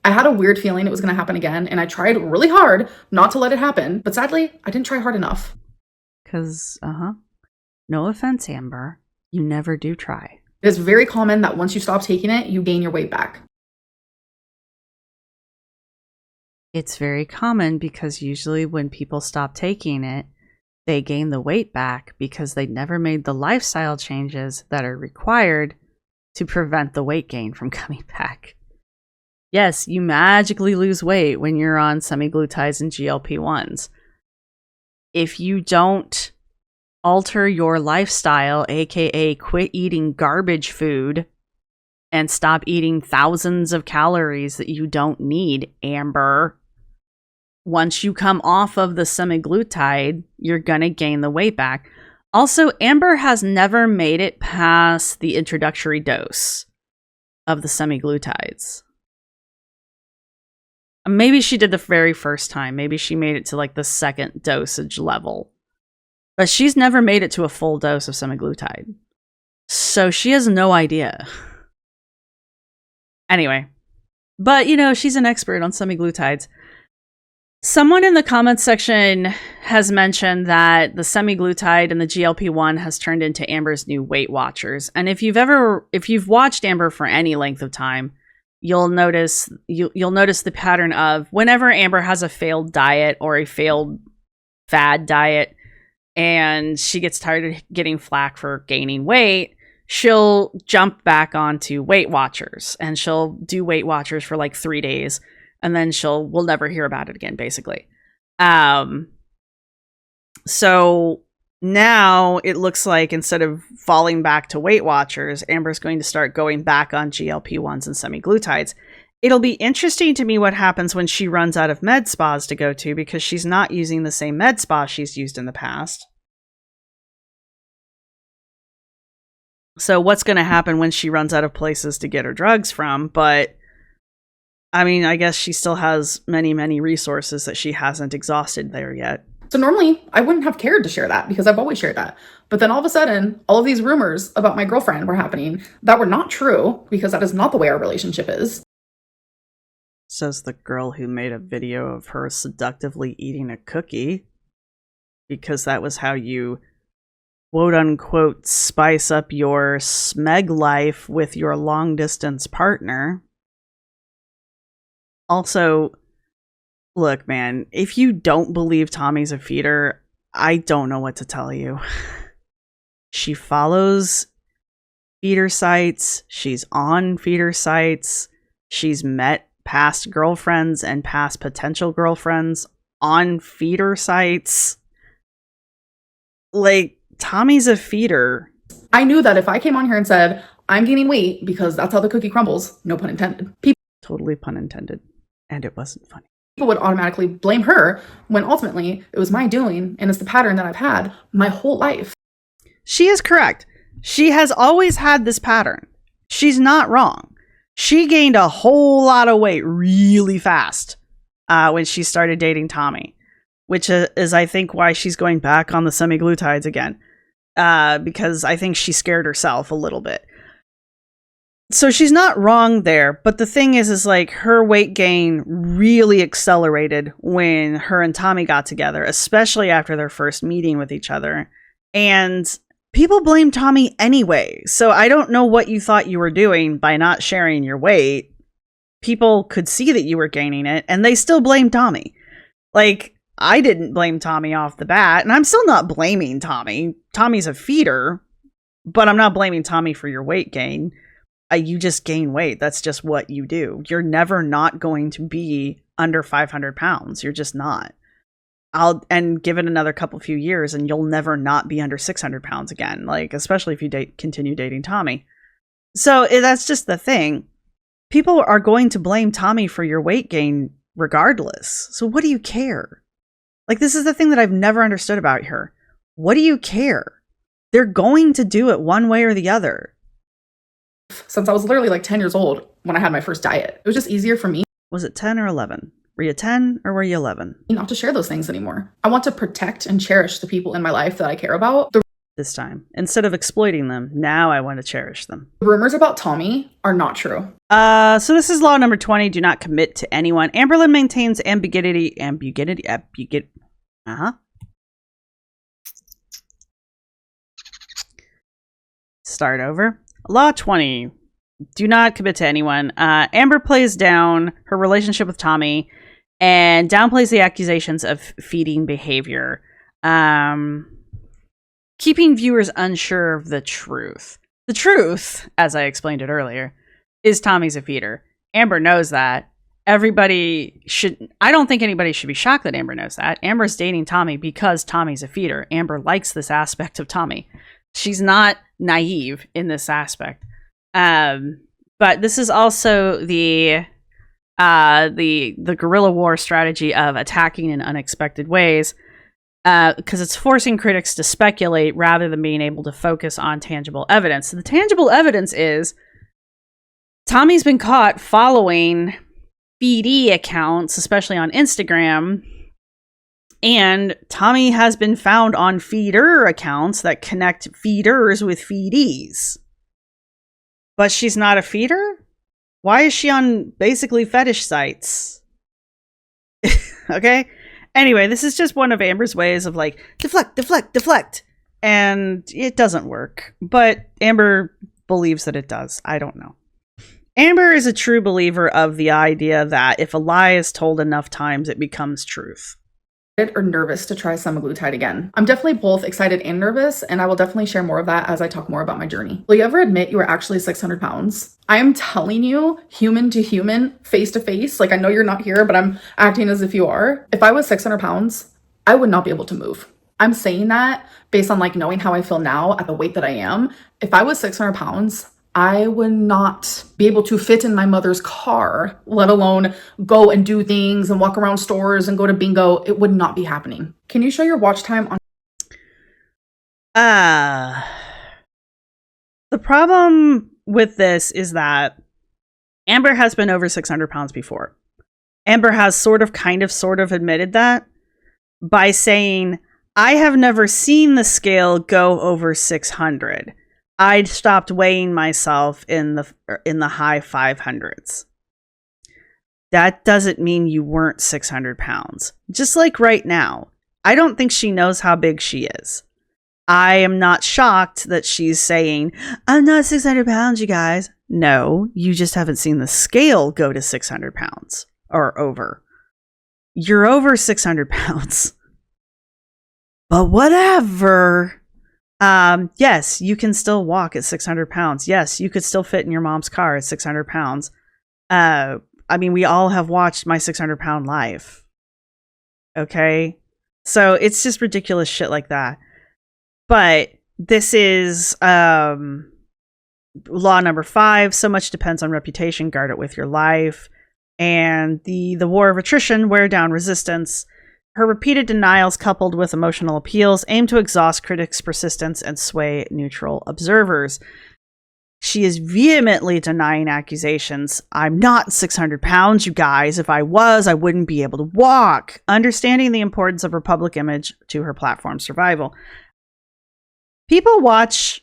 I had a weird feeling it was going to happen again, and I tried really hard not to let it happen, but sadly, I didn't try hard enough.
Because, no offense, Amber, you never do try.
It is very common that once you stop taking it, you gain your weight back.
It's very common because usually when people stop taking it, they gain the weight back because they never made the lifestyle changes that are required to prevent the weight gain from coming back. Yes, you magically lose weight when you're on semaglutides and GLP-1s. If you don't alter your lifestyle, aka quit eating garbage food and stop eating thousands of calories that you don't need, Amber, once you come off of the semaglutide, you're going to gain the weight back. Also, Amber has never made it past the introductory dose of the semaglutides. Maybe she did the very first time. Maybe she made it to like the second dosage level. But she's never made it to a full dose of semaglutide. So she has no idea. Anyway. But, you know, she's an expert on semaglutides. Someone in the comments section has mentioned that the semaglutide and the GLP-1 has turned into Amber's new Weight Watchers. And if you've watched Amber for any length of time, you'll notice the pattern of whenever Amber has a failed diet or a failed fad diet and she gets tired of getting flack for gaining weight, she'll jump back onto Weight Watchers and she'll do Weight Watchers for like 3 days and then we'll never hear about it again, basically. So now it looks like instead of falling back to Weight Watchers, Amber's going to start going back on GLP-1s and semaglutides. It'll be interesting to me what happens when she runs out of med spas to go to because she's not using the same med spa she's used in the past. So what's going to happen when she runs out of places to get her drugs from? But I mean, I guess she still has many, many resources that she hasn't exhausted there yet.
So normally I wouldn't have cared to share that because I've always shared that. But then all of a sudden, all of these rumors about my girlfriend were happening that were not true because that is not the way our relationship is.
Says the girl who made a video of her seductively eating a cookie because that was how you quote unquote spice up your smeg life with your long distance partner. Also, look, man, if you don't believe Tommy's a feeder, I don't know what to tell you. She follows feeder sites. She's on feeder sites. She's met past girlfriends and past potential girlfriends on feeder sites. Like, Tommy's a feeder.
I knew that if I came on here and said, I'm gaining weight because that's how the cookie crumbles, no pun intended,
Totally pun intended. And it wasn't funny.
people would automatically blame her when ultimately it was my doing and it's the pattern that I've had my whole life.
She is correct. She has always had this pattern. She's not wrong. She gained a whole lot of weight really fast when she started dating Tommy, which is, I think, why she's going back on the semaglutides again, because I think she scared herself a little bit. So she's not wrong there, but the thing is like her weight gain really accelerated when her and Tommy got together, especially after their first meeting with each other. And people blame Tommy anyway. So I don't know what you thought you were doing by not sharing your weight. People could see that you were gaining it, and they still blame Tommy. Like, I didn't blame Tommy off the bat, and I'm still not blaming Tommy. Tommy's a feeder, but I'm not blaming Tommy for your weight gain. You just gain weight. That's just what you do. You're never not going to be under 500 pounds. You're just not. And give it another few years, and you'll never not be under 600 pounds again. Like, especially if you continue dating Tommy. So that's just the thing. People are going to blame Tommy for your weight gain regardless. So what do you care? Like, this is the thing that I've never understood about her. What do you care? They're going to do it one way or the other.
Since I was literally like 10 years old when I had my first diet. It was just easier for me.
Was it 10 or 11? Were you 10 or were you 11?
Not to share those things anymore. I want to protect and cherish the people in my life that I care about.
This time, instead of exploiting them, now I want to cherish them.
The rumors about Tommy are not true.
So this is law number 20. Do not commit to anyone. Amberlynn maintains ambiguity. Start over. Law 20. Do not commit to anyone. Amber plays down her relationship with Tommy and downplays the accusations of feeding behavior. Keeping viewers unsure of the truth. The truth, as I explained it earlier, is Tommy's a feeder. Amber knows that. I don't think anybody should be shocked that Amber knows that. Amber's dating Tommy because Tommy's a feeder. Amber likes this aspect of Tommy. She's not naive in this aspect. But this is also the guerrilla war strategy of attacking in unexpected ways. Because it's forcing critics to speculate rather than being able to focus on tangible evidence. So the tangible evidence is Tommy's been caught following feedee accounts, especially on Instagram, and Tommy has been found on feeder accounts that connect feeders with feedees. But she's not a feeder? Why is she on basically fetish sites? Okay? Anyway, this is just one of Amber's ways of like, deflect. And it doesn't work. But Amber believes that it does. I don't know. Amber is a true believer of the idea that if a lie is told enough times, it becomes truth.
Or nervous to try semaglutide again. I'm definitely both excited and nervous, and I will definitely share more of that as I talk more about my journey. Will you ever admit you were actually 600 pounds? I am telling you, human to human, face to face, like I know you're not here, but I'm acting as if you are. If I was 600 pounds, I would not be able to move. I'm saying that based on like knowing how I feel now at the weight that I am. If I was 600 pounds, I would not be able to fit in my mother's car, let alone go and do things and walk around stores and go to bingo. It would not be happening. Can you show your watch time on?
The problem with this is that Amber has been over 600 pounds before. Amber has sort of admitted that by saying, I have never seen the scale go over 600. I'd stopped weighing myself in the high 500s. That doesn't mean you weren't 600 pounds. Just like right now, I don't think she knows how big she is. I am not shocked that she's saying, I'm not 600 pounds, you guys. No, you just haven't seen the scale go to 600 pounds or over. You're over 600 pounds. But whatever. Yes, you can still walk at 600 pounds. Yes, you could still fit in your mom's car at 600 pounds. I mean, we all have watched My 600 Pound Life. Okay? So it's just ridiculous shit like that. But this is law number 5. So much depends on reputation. Guard it with your life. And the war of attrition, wear down resistance. Her repeated denials coupled with emotional appeals aim to exhaust critics' persistence and sway neutral observers. She is vehemently denying accusations. I'm not 600 pounds, you guys. If I was, I wouldn't be able to walk. Understanding the importance of her public image to her platform's survival. People watch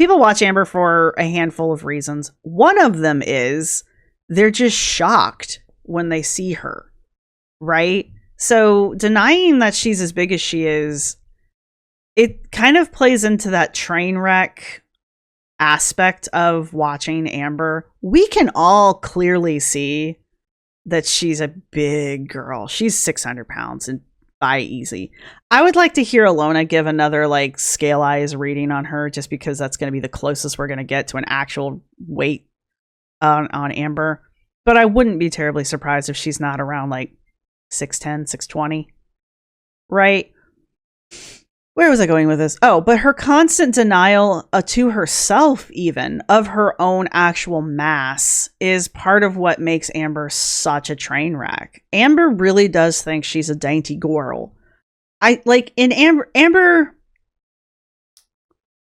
Amber for a handful of reasons. One of them is they're just shocked when they see her, right? So denying that she's as big as she is it kind of plays into that train wreck aspect of watching Amber. We can all clearly see that she's a big girl. She's 600 pounds and by easy. I would like to hear Alona give another like scale eyes reading on her, just because that's going to be the closest we're going to get to an actual weight on Amber. But I wouldn't be terribly surprised if she's not around like 6'10", 6'20", right? Where was I going with this? Oh, but her constant denial to herself, even, of her own actual mass, is part of what makes Amber such a train wreck. Amber really does think she's a dainty girl. Amber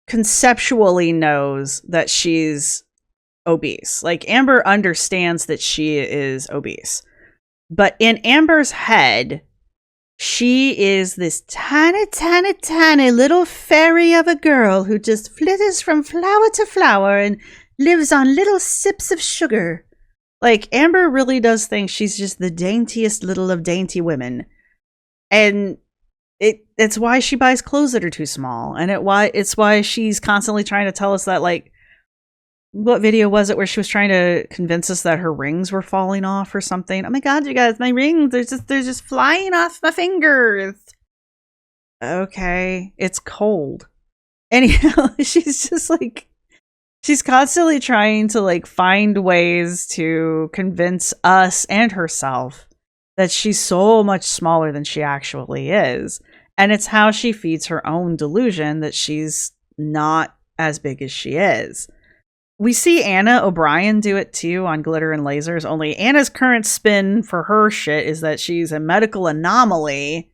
conceptually knows that she's obese. Like, Amber understands that she is obese. But in Amber's head, she is this tiny, tiny, tiny little fairy of a girl who just flitters from flower to flower and lives on little sips of sugar. Like, Amber really does think she's just the daintiest little of dainty women. And it's why she buys clothes that are too small. And it's why she's constantly trying to tell us that, like, what video was it where she was trying to convince us that her rings were falling off or something? Oh my god, you guys, my rings, they're just flying off my fingers. Okay, it's cold. Anyhow, she's just like, she's constantly trying to like find ways to convince us and herself that she's so much smaller than she actually is. And it's how she feeds her own delusion that she's not as big as she is. We see Anna O'Brien do it too on Glitter and Lasers, only Anna's current spin for her shit is that she's a medical anomaly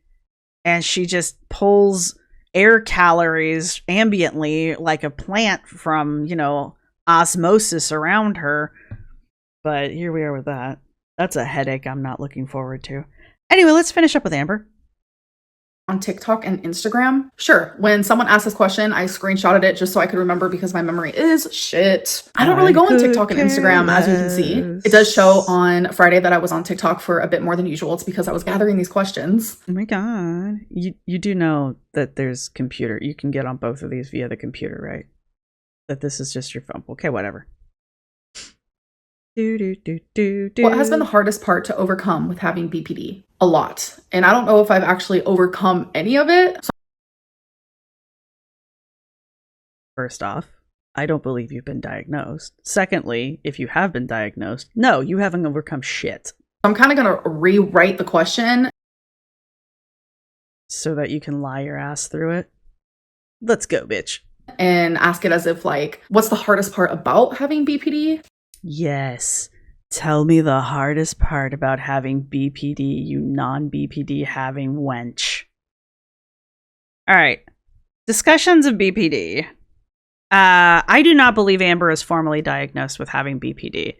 and she just pulls air calories ambiently like a plant from, osmosis around her. But here we are with that. That's a headache I'm not looking forward to. Anyway, let's finish up with Amber.
On TikTok and Instagram? Sure. When someone asked this question, I screenshotted it just so I could remember because my memory is shit. I don't really go on TikTok and Instagram, as you can see. It does show on Friday that I was on TikTok for a bit more than usual. It's because I was gathering these questions.
Oh my god. You do know that there's computer. You can get on both of these via the computer, right? That this is just your phone. Okay, whatever.
What has been the hardest part to overcome with having BPD? A lot. And I don't know if I've actually overcome any of it.
First off, I don't believe you've been diagnosed. Secondly, if you have been diagnosed, no, you haven't overcome shit.
I'm kind of going to rewrite the question
so that you can lie your ass through it. Let's go, bitch.
And ask it as if, like, what's the hardest part about having BPD?
Yes. Tell me the hardest part about having BPD, you non-BPD having wench. Alright. Discussions of BPD. I do not believe Amber is formally diagnosed with having BPD.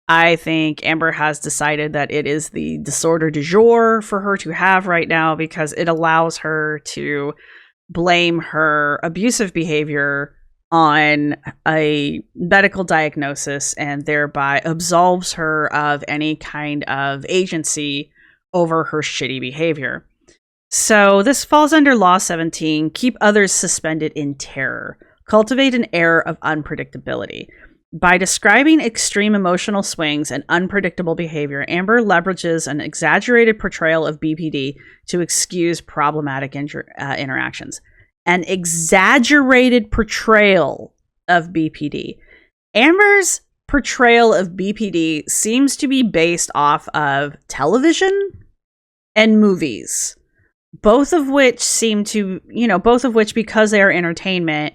I think Amber has decided that it is the disorder du jour for her to have right now because it allows her to blame her abusive behavior on a medical diagnosis and thereby absolves her of any kind of agency over her shitty behavior. So this falls under Law 17, keep others suspended in terror. Cultivate an air of unpredictability. By describing extreme emotional swings and unpredictable behavior, Amber leverages an exaggerated portrayal of BPD to excuse problematic interactions. An exaggerated portrayal of BPD. Amber's portrayal of BPD seems to be based off of television and movies, both of which because they are entertainment,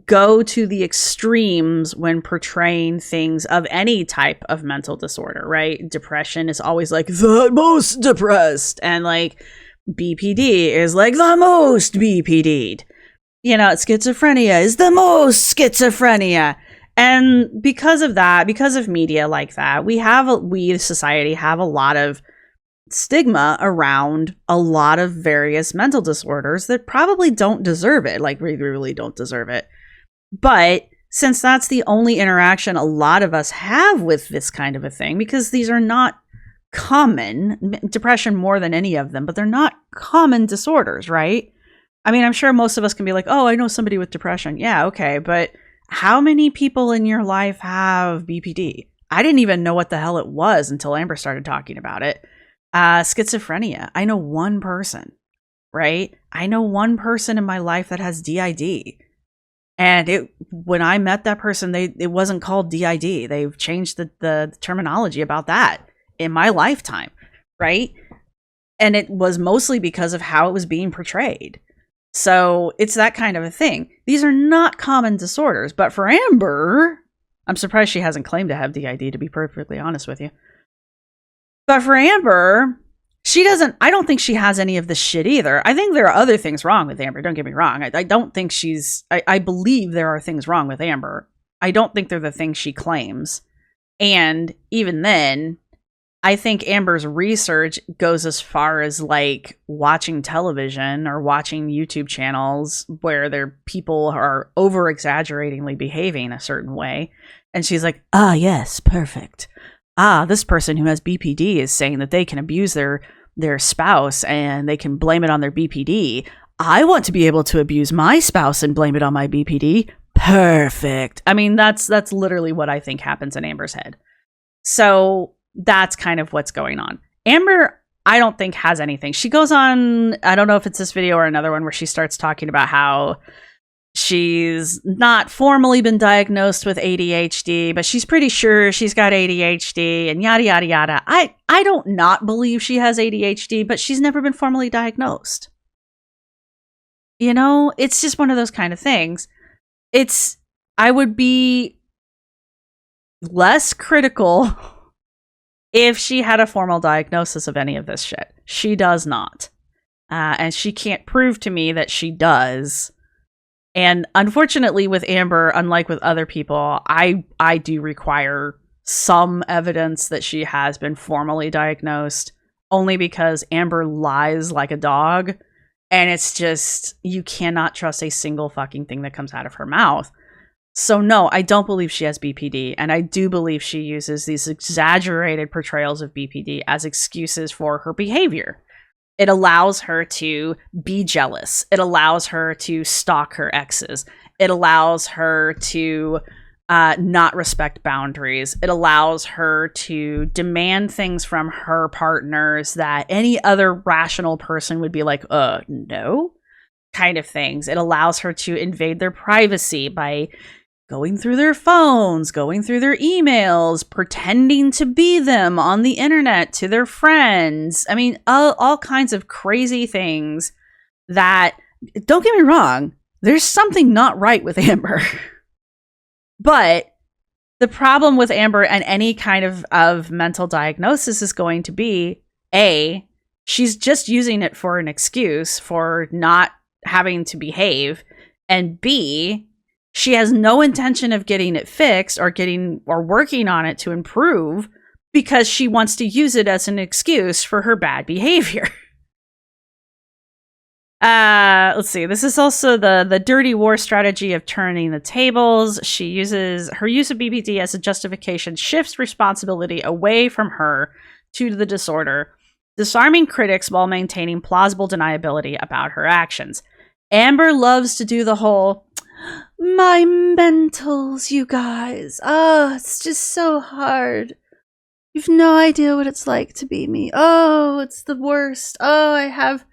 go to the extremes when portraying things of any type of mental disorder, right? Depression is always like the most depressed, and like BPD is like the most BPD'd. Schizophrenia is the most schizophrenia. And because of that, because of media like that, we as society have a lot of stigma around a lot of various mental disorders that probably don't deserve it. Like, we really don't deserve it. But since that's the only interaction a lot of us have with this kind of a thing, because these are not common, depression more than any of them, but they're not common disorders, right? I mean, I'm sure most of us can be like, oh, I know somebody with depression. Yeah, okay. But how many people in your life have BPD? I didn't even know what the hell it was until Amber started talking about it. Schizophrenia. I know one person, right? I know one person in my life that has DID. And when I met that person, it wasn't called DID. They've changed the terminology about that in my lifetime, right? And it was mostly because of how it was being portrayed. So it's that kind of a thing. These are not common disorders, but for Amber, I'm surprised she hasn't claimed to have DID, to be perfectly honest with you. But for Amber, I don't think she has any of this shit either. I think there are other things wrong with Amber. Don't get me wrong. I don't think I believe there are things wrong with Amber. I don't think they're the things she claims. And even then, I think Amber's research goes as far as like watching television or watching YouTube channels where their people are over exaggeratingly behaving a certain way. And she's like, ah, yes, perfect. Ah, this person who has BPD is saying that they can abuse their spouse and they can blame it on their BPD. I want to be able to abuse my spouse and blame it on my BPD. Perfect. I mean, that's literally what I think happens in Amber's head. So that's kind of what's going on. Amber, I don't think has anything. She goes on, I don't know if it's this video or another one where she starts talking about how she's not formally been diagnosed with ADHD, but she's pretty sure she's got ADHD and yada, yada, yada. I don't not believe she has ADHD, but she's never been formally diagnosed. You know, it's just one of those kind of things. I would be less critical if she had a formal diagnosis of any of this shit. She does not. And she can't prove to me that she does. And unfortunately with Amber, unlike with other people, I do require some evidence that she has been formally diagnosed, only because Amber lies like a dog. And it's just, you cannot trust a single fucking thing that comes out of her mouth. So no, I don't believe she has BPD. And I do believe she uses these exaggerated portrayals of BPD as excuses for her behavior. It allows her to be jealous. It allows her to stalk her exes. It allows her to not respect boundaries. It allows her to demand things from her partners that any other rational person would be like, no, kind of things. It allows her to invade their privacy by going through their phones, going through their emails, pretending to be them on the internet to their friends. I mean, all kinds of crazy things that, don't get me wrong, there's something not right with Amber. But the problem with Amber and any kind of mental diagnosis is going to be, A, she's just using it for an excuse for not having to behave, and B, she has no intention of getting it fixed or working on it to improve because she wants to use it as an excuse for her bad behavior. Let's see. This is also the dirty war strategy of turning the tables. She uses her use of BPD as a justification, shifts responsibility away from her to the disorder, disarming critics while maintaining plausible deniability about her actions. Amber loves to do the whole, my mentals, you guys. Oh, it's just so hard. You've no idea what it's like to be me. Oh, it's the worst. Oh, I have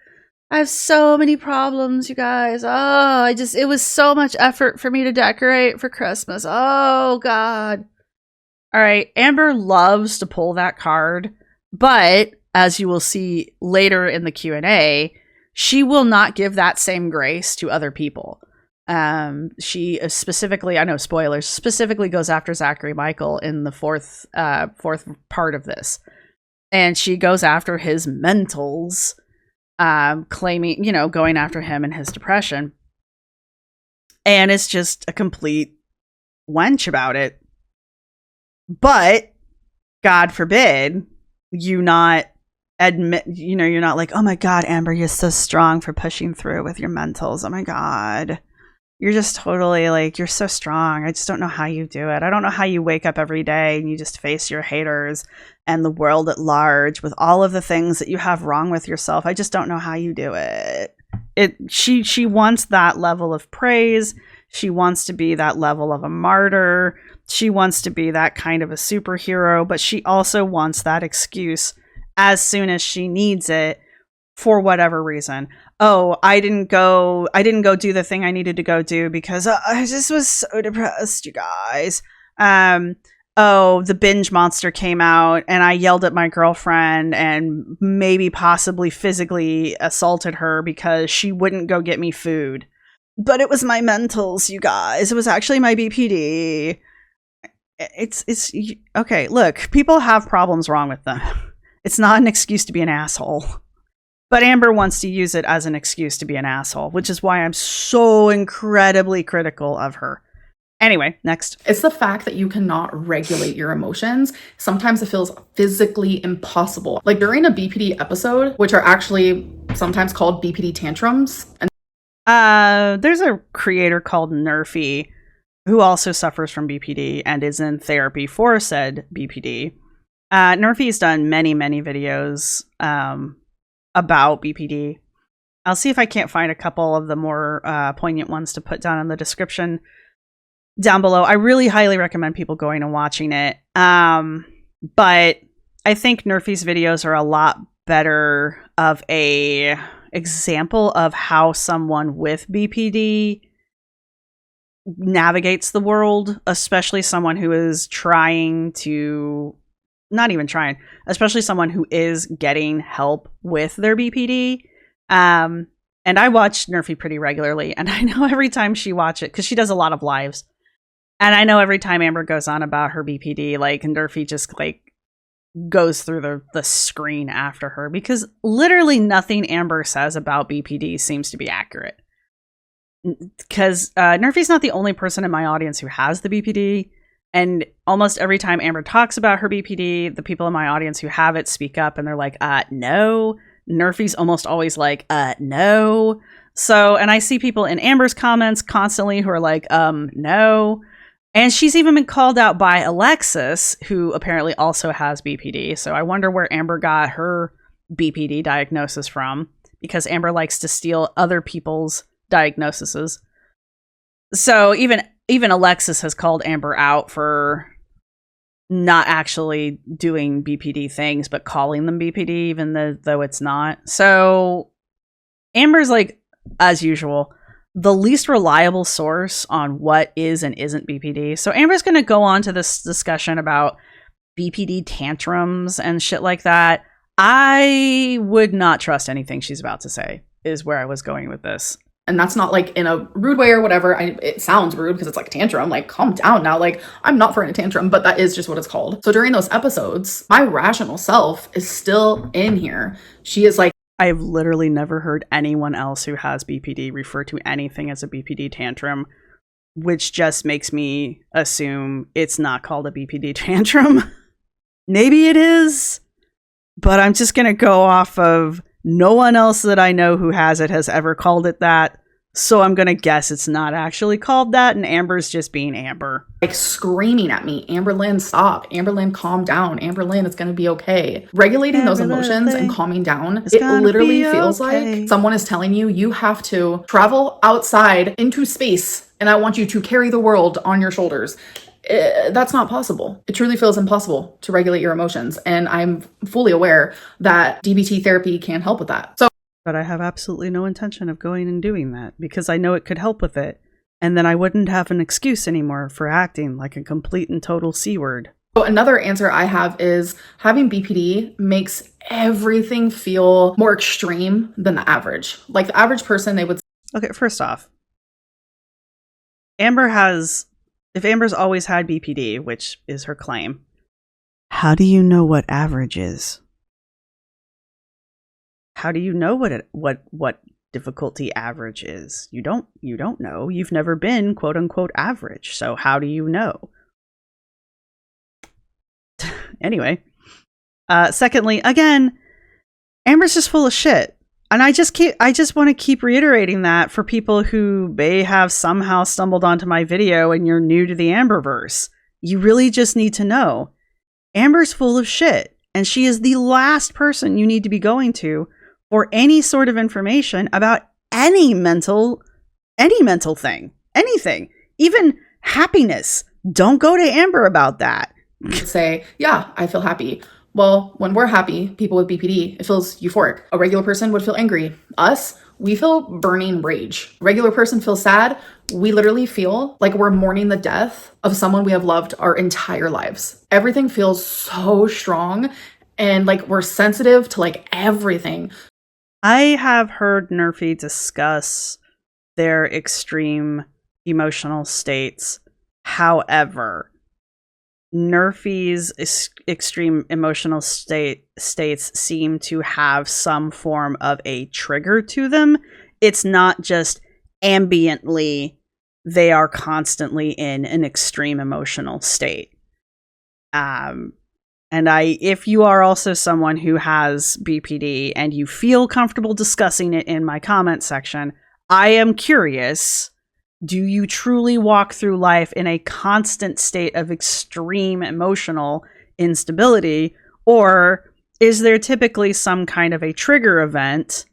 so many problems, you guys. Oh, it was so much effort for me to decorate for Christmas. Oh, God. All right, Amber loves to pull that card, but as you will see later in the Q&A, she will not give that same grace to other people. She specifically, I know spoilers, specifically goes after Zachary Michael in the fourth part of this. And she goes after his mentals, claiming, going after him and his depression. And it's just a complete wench about it. But God forbid you not admit, you're not like, oh my God, Amber, you're so strong for pushing through with your mentals. Oh my God. You're just totally like, you're so strong. I just don't know how you do it. I don't know how you wake up every day and you just face your haters and the world at large with all of the things that you have wrong with yourself. I just don't know how you do it. She wants that level of praise. She wants to be that level of a martyr. She wants to be that kind of a superhero, but she also wants that excuse as soon as she needs it for whatever reason. Oh, I didn't go do the thing I needed to go do because I just was so depressed, you guys. Oh, the binge monster came out and I yelled at my girlfriend and maybe possibly physically assaulted her because she wouldn't go get me food. But it was my mentals, you guys. It was actually my BPD. It's okay. Look, people have problems wrong with them. It's not an excuse to be an asshole. But Amber wants to use it as an excuse to be an asshole, which is why I'm so incredibly critical of her. Anyway, next.
It's the fact that you cannot regulate your emotions. Sometimes it feels physically impossible. Like during a BPD episode, which are actually sometimes called BPD tantrums.
And there's a creator called Nerfy who also suffers from BPD and is in therapy for said BPD. Nerfy's done many videos about BPD. I'll see if I can't find a couple of the more poignant ones to put down in the description down below. I really highly recommend people going and watching it. But I think Nerfy's videos are a lot better of a example of how someone with BPD navigates the world, especially someone who is especially someone who is getting help with their BPD. And I watch Nerfy pretty regularly, and I know every time she watches it, because she does a lot of lives, and I know every time Amber goes on about her BPD, like, Nerfy just, like, goes through the screen after her, because literally nothing Amber says about BPD seems to be accurate. Because Nerfy's not the only person in my audience who has the BPD, and almost every time Amber talks about her BPD, the people in my audience who have it speak up, and they're like, no. Nerfy's almost always like, no. So, and I see people in Amber's comments constantly who are like, no. And she's even been called out by Alexis, who apparently also has BPD. So I wonder where Amber got her BPD diagnosis from, because Amber likes to steal other people's diagnoses. So even Alexis has called Amber out for not actually doing BPD things, but calling them BPD, even though it's not. So Amber's, like, as usual, the least reliable source on what is and isn't BPD. So Amber's going to go on to this discussion about BPD tantrums and shit like that. I would not trust anything she's about to say, is where I was going with this.
And that's not like in a rude way or whatever. It sounds rude because it's like tantrum. Like, calm down now. Like, I'm not throwing a tantrum, but that is just what it's called. So during those episodes, my rational self is still in here. She is like,
I've literally never heard anyone else who has BPD refer to anything as a BPD tantrum, which just makes me assume it's not called a BPD tantrum. Maybe it is, but I'm just going to go off of no one else that I know who has it has ever called it that. So I'm going to guess it's not actually called that, and Amber's just being Amber.
Like, screaming at me, Amberlynn, stop. Amberlynn, calm down. Amberlynn, it's going to be okay. Regulating those emotions and calming down, it literally feels like someone is telling you, you have to travel outside into space, and I want you to carry the world on your shoulders. That's not possible. It truly feels impossible to regulate your emotions. And I'm fully aware that DBT therapy can help with that.
But I have absolutely no intention of going and doing that, because I know it could help with it. And then I wouldn't have an excuse anymore for acting like a complete and total C-word.
So another answer I have is having BPD makes everything feel more extreme than the average. Like, the average person, they would...
Okay, first off, if Amber's always had BPD, which is her claim, how do you know what average is? How do you know what difficulty average is? You don't know. You've never been quote unquote average. So how do you know? Anyway, secondly, again, Amber's just full of shit. And I just want to keep reiterating that for people who may have somehow stumbled onto my video and you're new to the Amberverse. You really just need to know. Amber's full of shit, and she is the last person you need to be going to for any sort of information about any mental thing, anything, even happiness. Don't go to Amber about that.
Say, yeah, I feel happy. Well, when we're happy, people with BPD, it feels euphoric. A regular person would feel angry. Us, we feel burning rage. A regular person feels sad. We literally feel like we're mourning the death of someone we have loved our entire lives. Everything feels so strong and like we're sensitive to like everything.
I have heard Nerfy discuss their extreme emotional states. However, Nerfy's extreme emotional states seem to have some form of a trigger to them. It's not just ambiently, they are constantly in an extreme emotional state. And if you are also someone who has BPD and you feel comfortable discussing it in my comment section, I am curious. Do you truly walk through life in a constant state of extreme emotional instability? Or is there typically some kind of a trigger event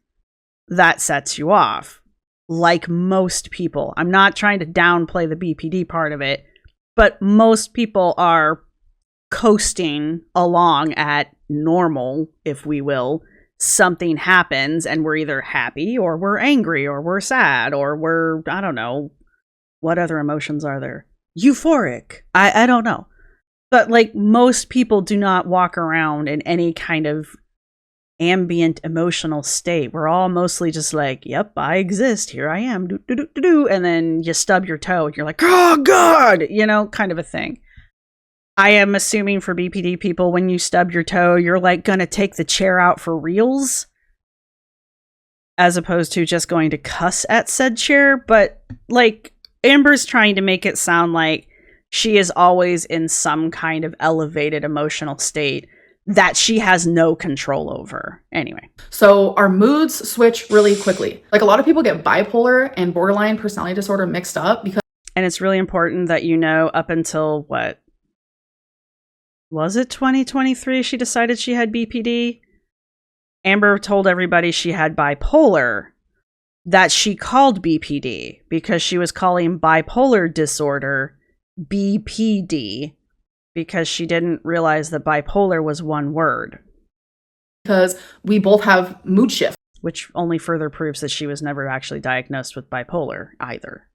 that sets you off? Like most people. I'm not trying to downplay the BPD part of it, but most people are coasting along at normal, if we will. Something happens and we're either happy or we're angry or we're sad or we're, I don't know, what other emotions are there? Euphoric. I don't know. But like most people do not walk around in any kind of ambient emotional state. We're all mostly just like, yep, I exist. Here I am. Do, do, do, do, do. And then you stub your toe and you're like, oh God, you know, kind of a thing. I am assuming for BPD people, when you stub your toe, you're like going to take the chair out for reals, as opposed to just going to cuss at said chair. But like, Amber's trying to make it sound like she is always in some kind of elevated emotional state that she has no control over. Anyway.
So our moods switch really quickly. Like a lot of people get bipolar and borderline personality disorder mixed up because...
And it's really important that you know up until what? Was it 2023 she decided she had BPD? Amber told everybody she had bipolar, that she called BPD because she was calling bipolar disorder BPD because she didn't realize that bipolar was one word.
Because we both have mood shifts.
Which only further proves that she was never actually diagnosed with bipolar either.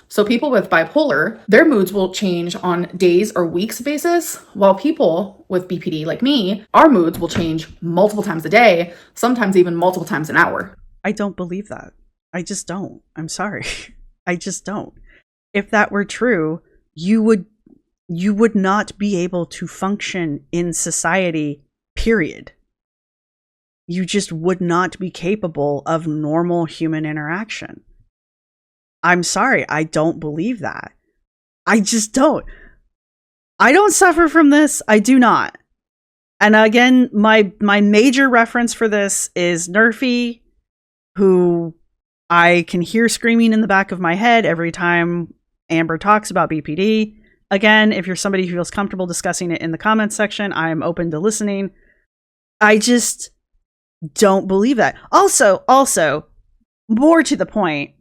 So people with bipolar, their moods will change on days or weeks basis, while people with BPD like me, our moods will change multiple times a day, sometimes even multiple times an hour.
I don't believe that. I just don't. I'm sorry. I just don't. If that were true, you would not be able to function in society, period. You just would not be capable of normal human interaction. I'm sorry, I don't believe that. I just don't. I don't suffer from this. I do not. And again, my major reference for this is Nerfy, who I can hear screaming in the back of my head every time Amber talks about BPD. Again, if you're somebody who feels comfortable discussing it in the comments section, I'm open to listening. I just don't believe that. Also, more to the point,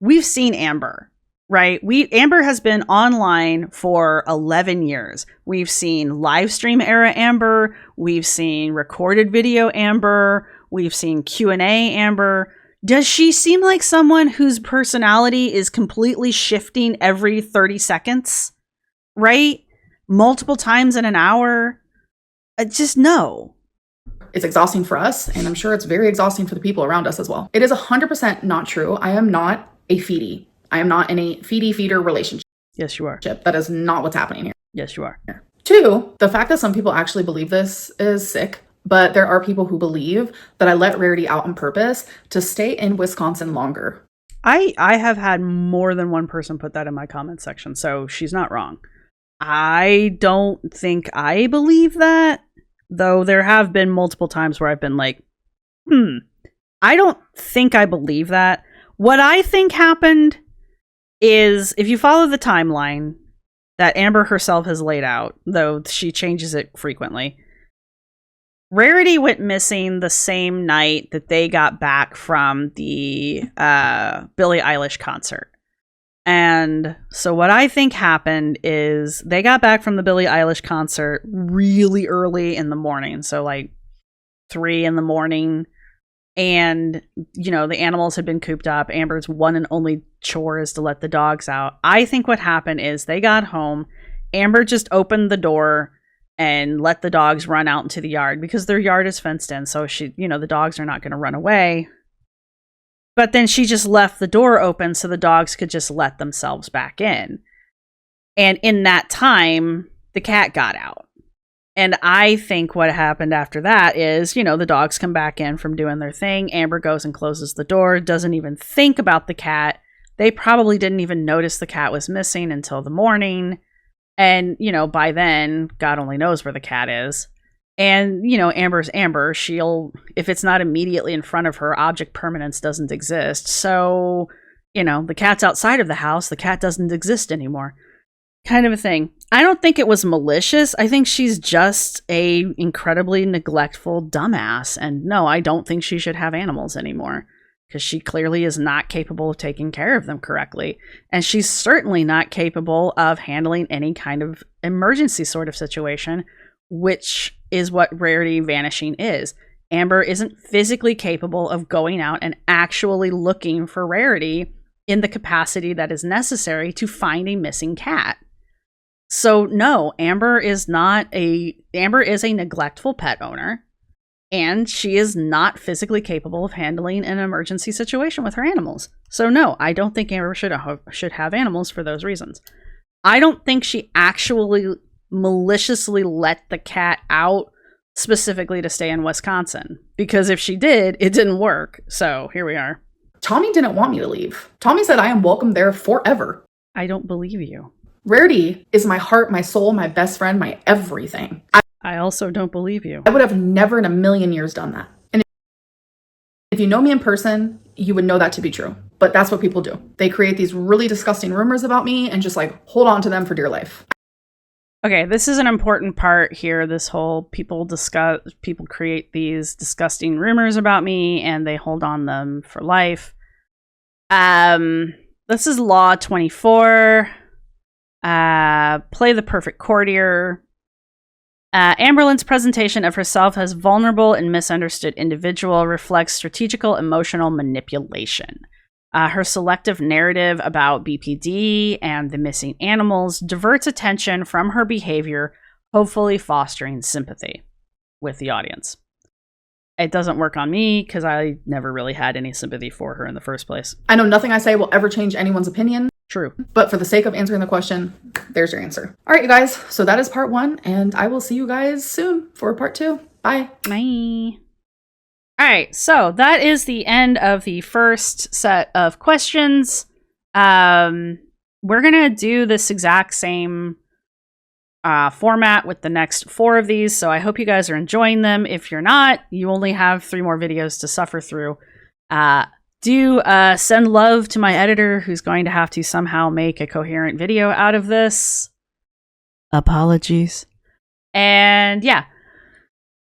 we've seen Amber, right? Amber has been online for 11 years. We've seen live stream era Amber. We've seen recorded video Amber. We've seen Q&A Amber. Does she seem like someone whose personality is completely shifting every 30 seconds? Right? Multiple times in an hour? Just no.
It's exhausting for us, and I'm sure it's very exhausting for the people around us as well. It is 100% not true. I am not a feedie. I am not in a feeder relationship.
Yes, you are.
That is not what's happening here.
Yes, you are.
2, the fact that some people actually believe this is sick, but there are people who believe that I let Rarity out on purpose to stay in Wisconsin longer.
I have had more than one person put that in my comment section, so she's not wrong. I don't think I believe that. Though there have been multiple times where I've been like, I don't think I believe that. What I think happened is, if you follow the timeline that Amber herself has laid out, though she changes it frequently, Rarity went missing the same night that they got back from the Billie Eilish concert. And so what I think happened is they got back from the Billie Eilish concert really early in the morning. So like 3 a.m. And, you know, the animals had been cooped up. Amber's one and only chore is to let the dogs out. I think what happened is they got home. Amber just opened the door and let the dogs run out into the yard because their yard is fenced in. So she, you know, the dogs are not going to run away. But then she just left the door open so the dogs could just let themselves back in. And in that time, the cat got out. And I think what happened after that is, you know, the dogs come back in from doing their thing. Amber goes and closes the door, doesn't even think about the cat. They probably didn't even notice the cat was missing until the morning. And, you know, by then, God only knows where the cat is. And, you know, Amber's Amber. She'll, if it's not immediately in front of her, object permanence doesn't exist. So, you know, the cat's outside of the house. The cat doesn't exist anymore. Kind of a thing. I don't think it was malicious. I think she's just a incredibly neglectful dumbass. And no, I don't think she should have animals anymore. Because she clearly is not capable of taking care of them correctly. And she's certainly not capable of handling any kind of emergency sort of situation, which is what Rarity vanishing is. Amber isn't physically capable of going out and actually looking for Rarity in the capacity that is necessary to find a missing cat. So no, Amber is a neglectful pet owner, and she is not physically capable of handling an emergency situation with her animals. So no, I don't think Amber should have animals for those reasons. I don't think she actually maliciously let the cat out specifically to stay in Wisconsin, because if she did, it didn't work. So here we are.
Tommy didn't want me to leave. Tommy said I am welcome there forever.
I don't believe you.
Rarity is my heart, my soul, my best friend, my everything.
I also don't believe you.
I would have never in a million years done that. And if you know me in person, you would know that to be true. But that's what people do. They create these really disgusting rumors about me and just like hold on to them for dear life.
Okay, this is an important part here. This whole people create these disgusting rumors about me and they hold on them for life. This is Law 24. Play the perfect courtier. Amberlynn's presentation of herself as vulnerable and misunderstood individual reflects strategical emotional manipulation. Her selective narrative about BPD and the missing animals diverts attention from her behavior, hopefully fostering sympathy with the audience. It doesn't work on me because I never really had any sympathy for her in the first place.
I know nothing I say will ever change anyone's opinion.
True.
But for the sake of answering the question, there's your answer. All right, you guys. So that is part 1, and I will see you guys soon for part 2. Bye.
Bye. All right, so that is the end of the first set of questions. We're going to do this exact same format with the next 4 of these, so I hope you guys are enjoying them. If you're not, you only have 3 more videos to suffer through. Do send love to my editor, who's going to have to somehow make a coherent video out of this. Apologies. And yeah.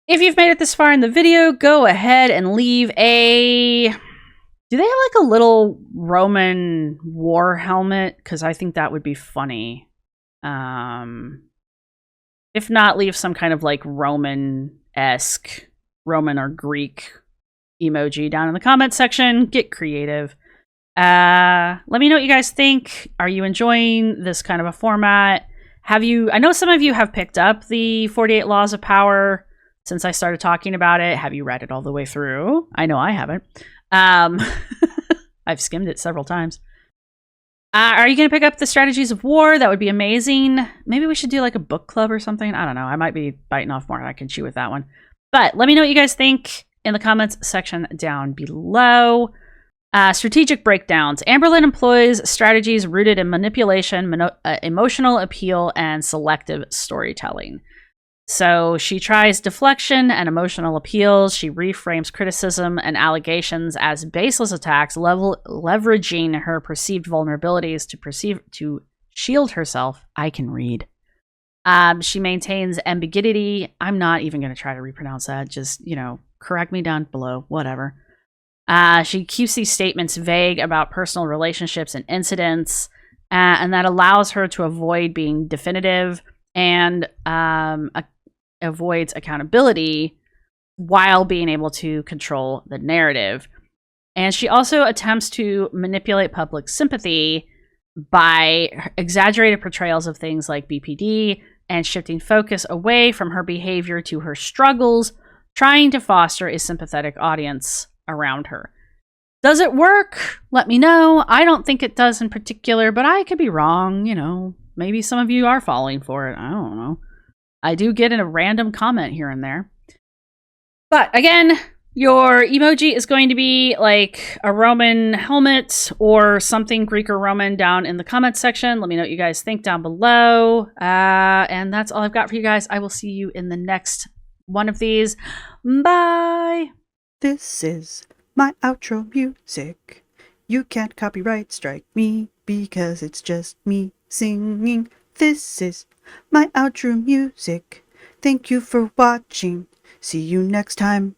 If you've made it this far in the video, go ahead and leave a... Do they have like a little Roman war helmet? Because I think that would be funny. If not, leave some kind of like Roman-esque, Roman or Greek emoji down in the comment section. Get creative. Let me know what you guys think. Are you enjoying this kind of a format? I know some of you have picked up the 48 Laws of Power since I started talking about it. Have you read it all the way through? I know I haven't. I've skimmed it several times. Are you going to pick up the Strategies of War? That would be amazing. Maybe we should do like a book club or something. I don't know. I might be biting off more than I can chew with that one. But let me know what you guys think in the comments section down below. Strategic breakdowns. Amberlynn employs strategies rooted in manipulation, emotional appeal, and selective storytelling. So she tries deflection and emotional appeals. She reframes criticism and allegations as baseless attacks, leveraging her perceived vulnerabilities to shield herself. I can read. She maintains ambiguity. I'm not even going to try to repronounce that. Just, correct me down below, whatever. She keeps these statements vague about personal relationships and incidents, and that allows her to avoid being definitive and avoids accountability while being able to control the narrative. And she also attempts to manipulate public sympathy by exaggerated portrayals of things like BPD and shifting focus away from her behavior to her struggles, trying to foster a sympathetic audience around her. Does it work? Let me know. I don't think it does in particular, but I could be wrong. Maybe some of you are falling for it. I don't know. I do get in a random comment here and there. But again, your emoji is going to be like a Roman helmet or something Greek or Roman down in the comments section. Let me know what you guys think down below. And that's all I've got for you guys. I will see you in the next one of these. Bye.
This is my outro music. You can't copyright strike me because it's just me singing. This is my outro music. Thank you for watching. See you next time.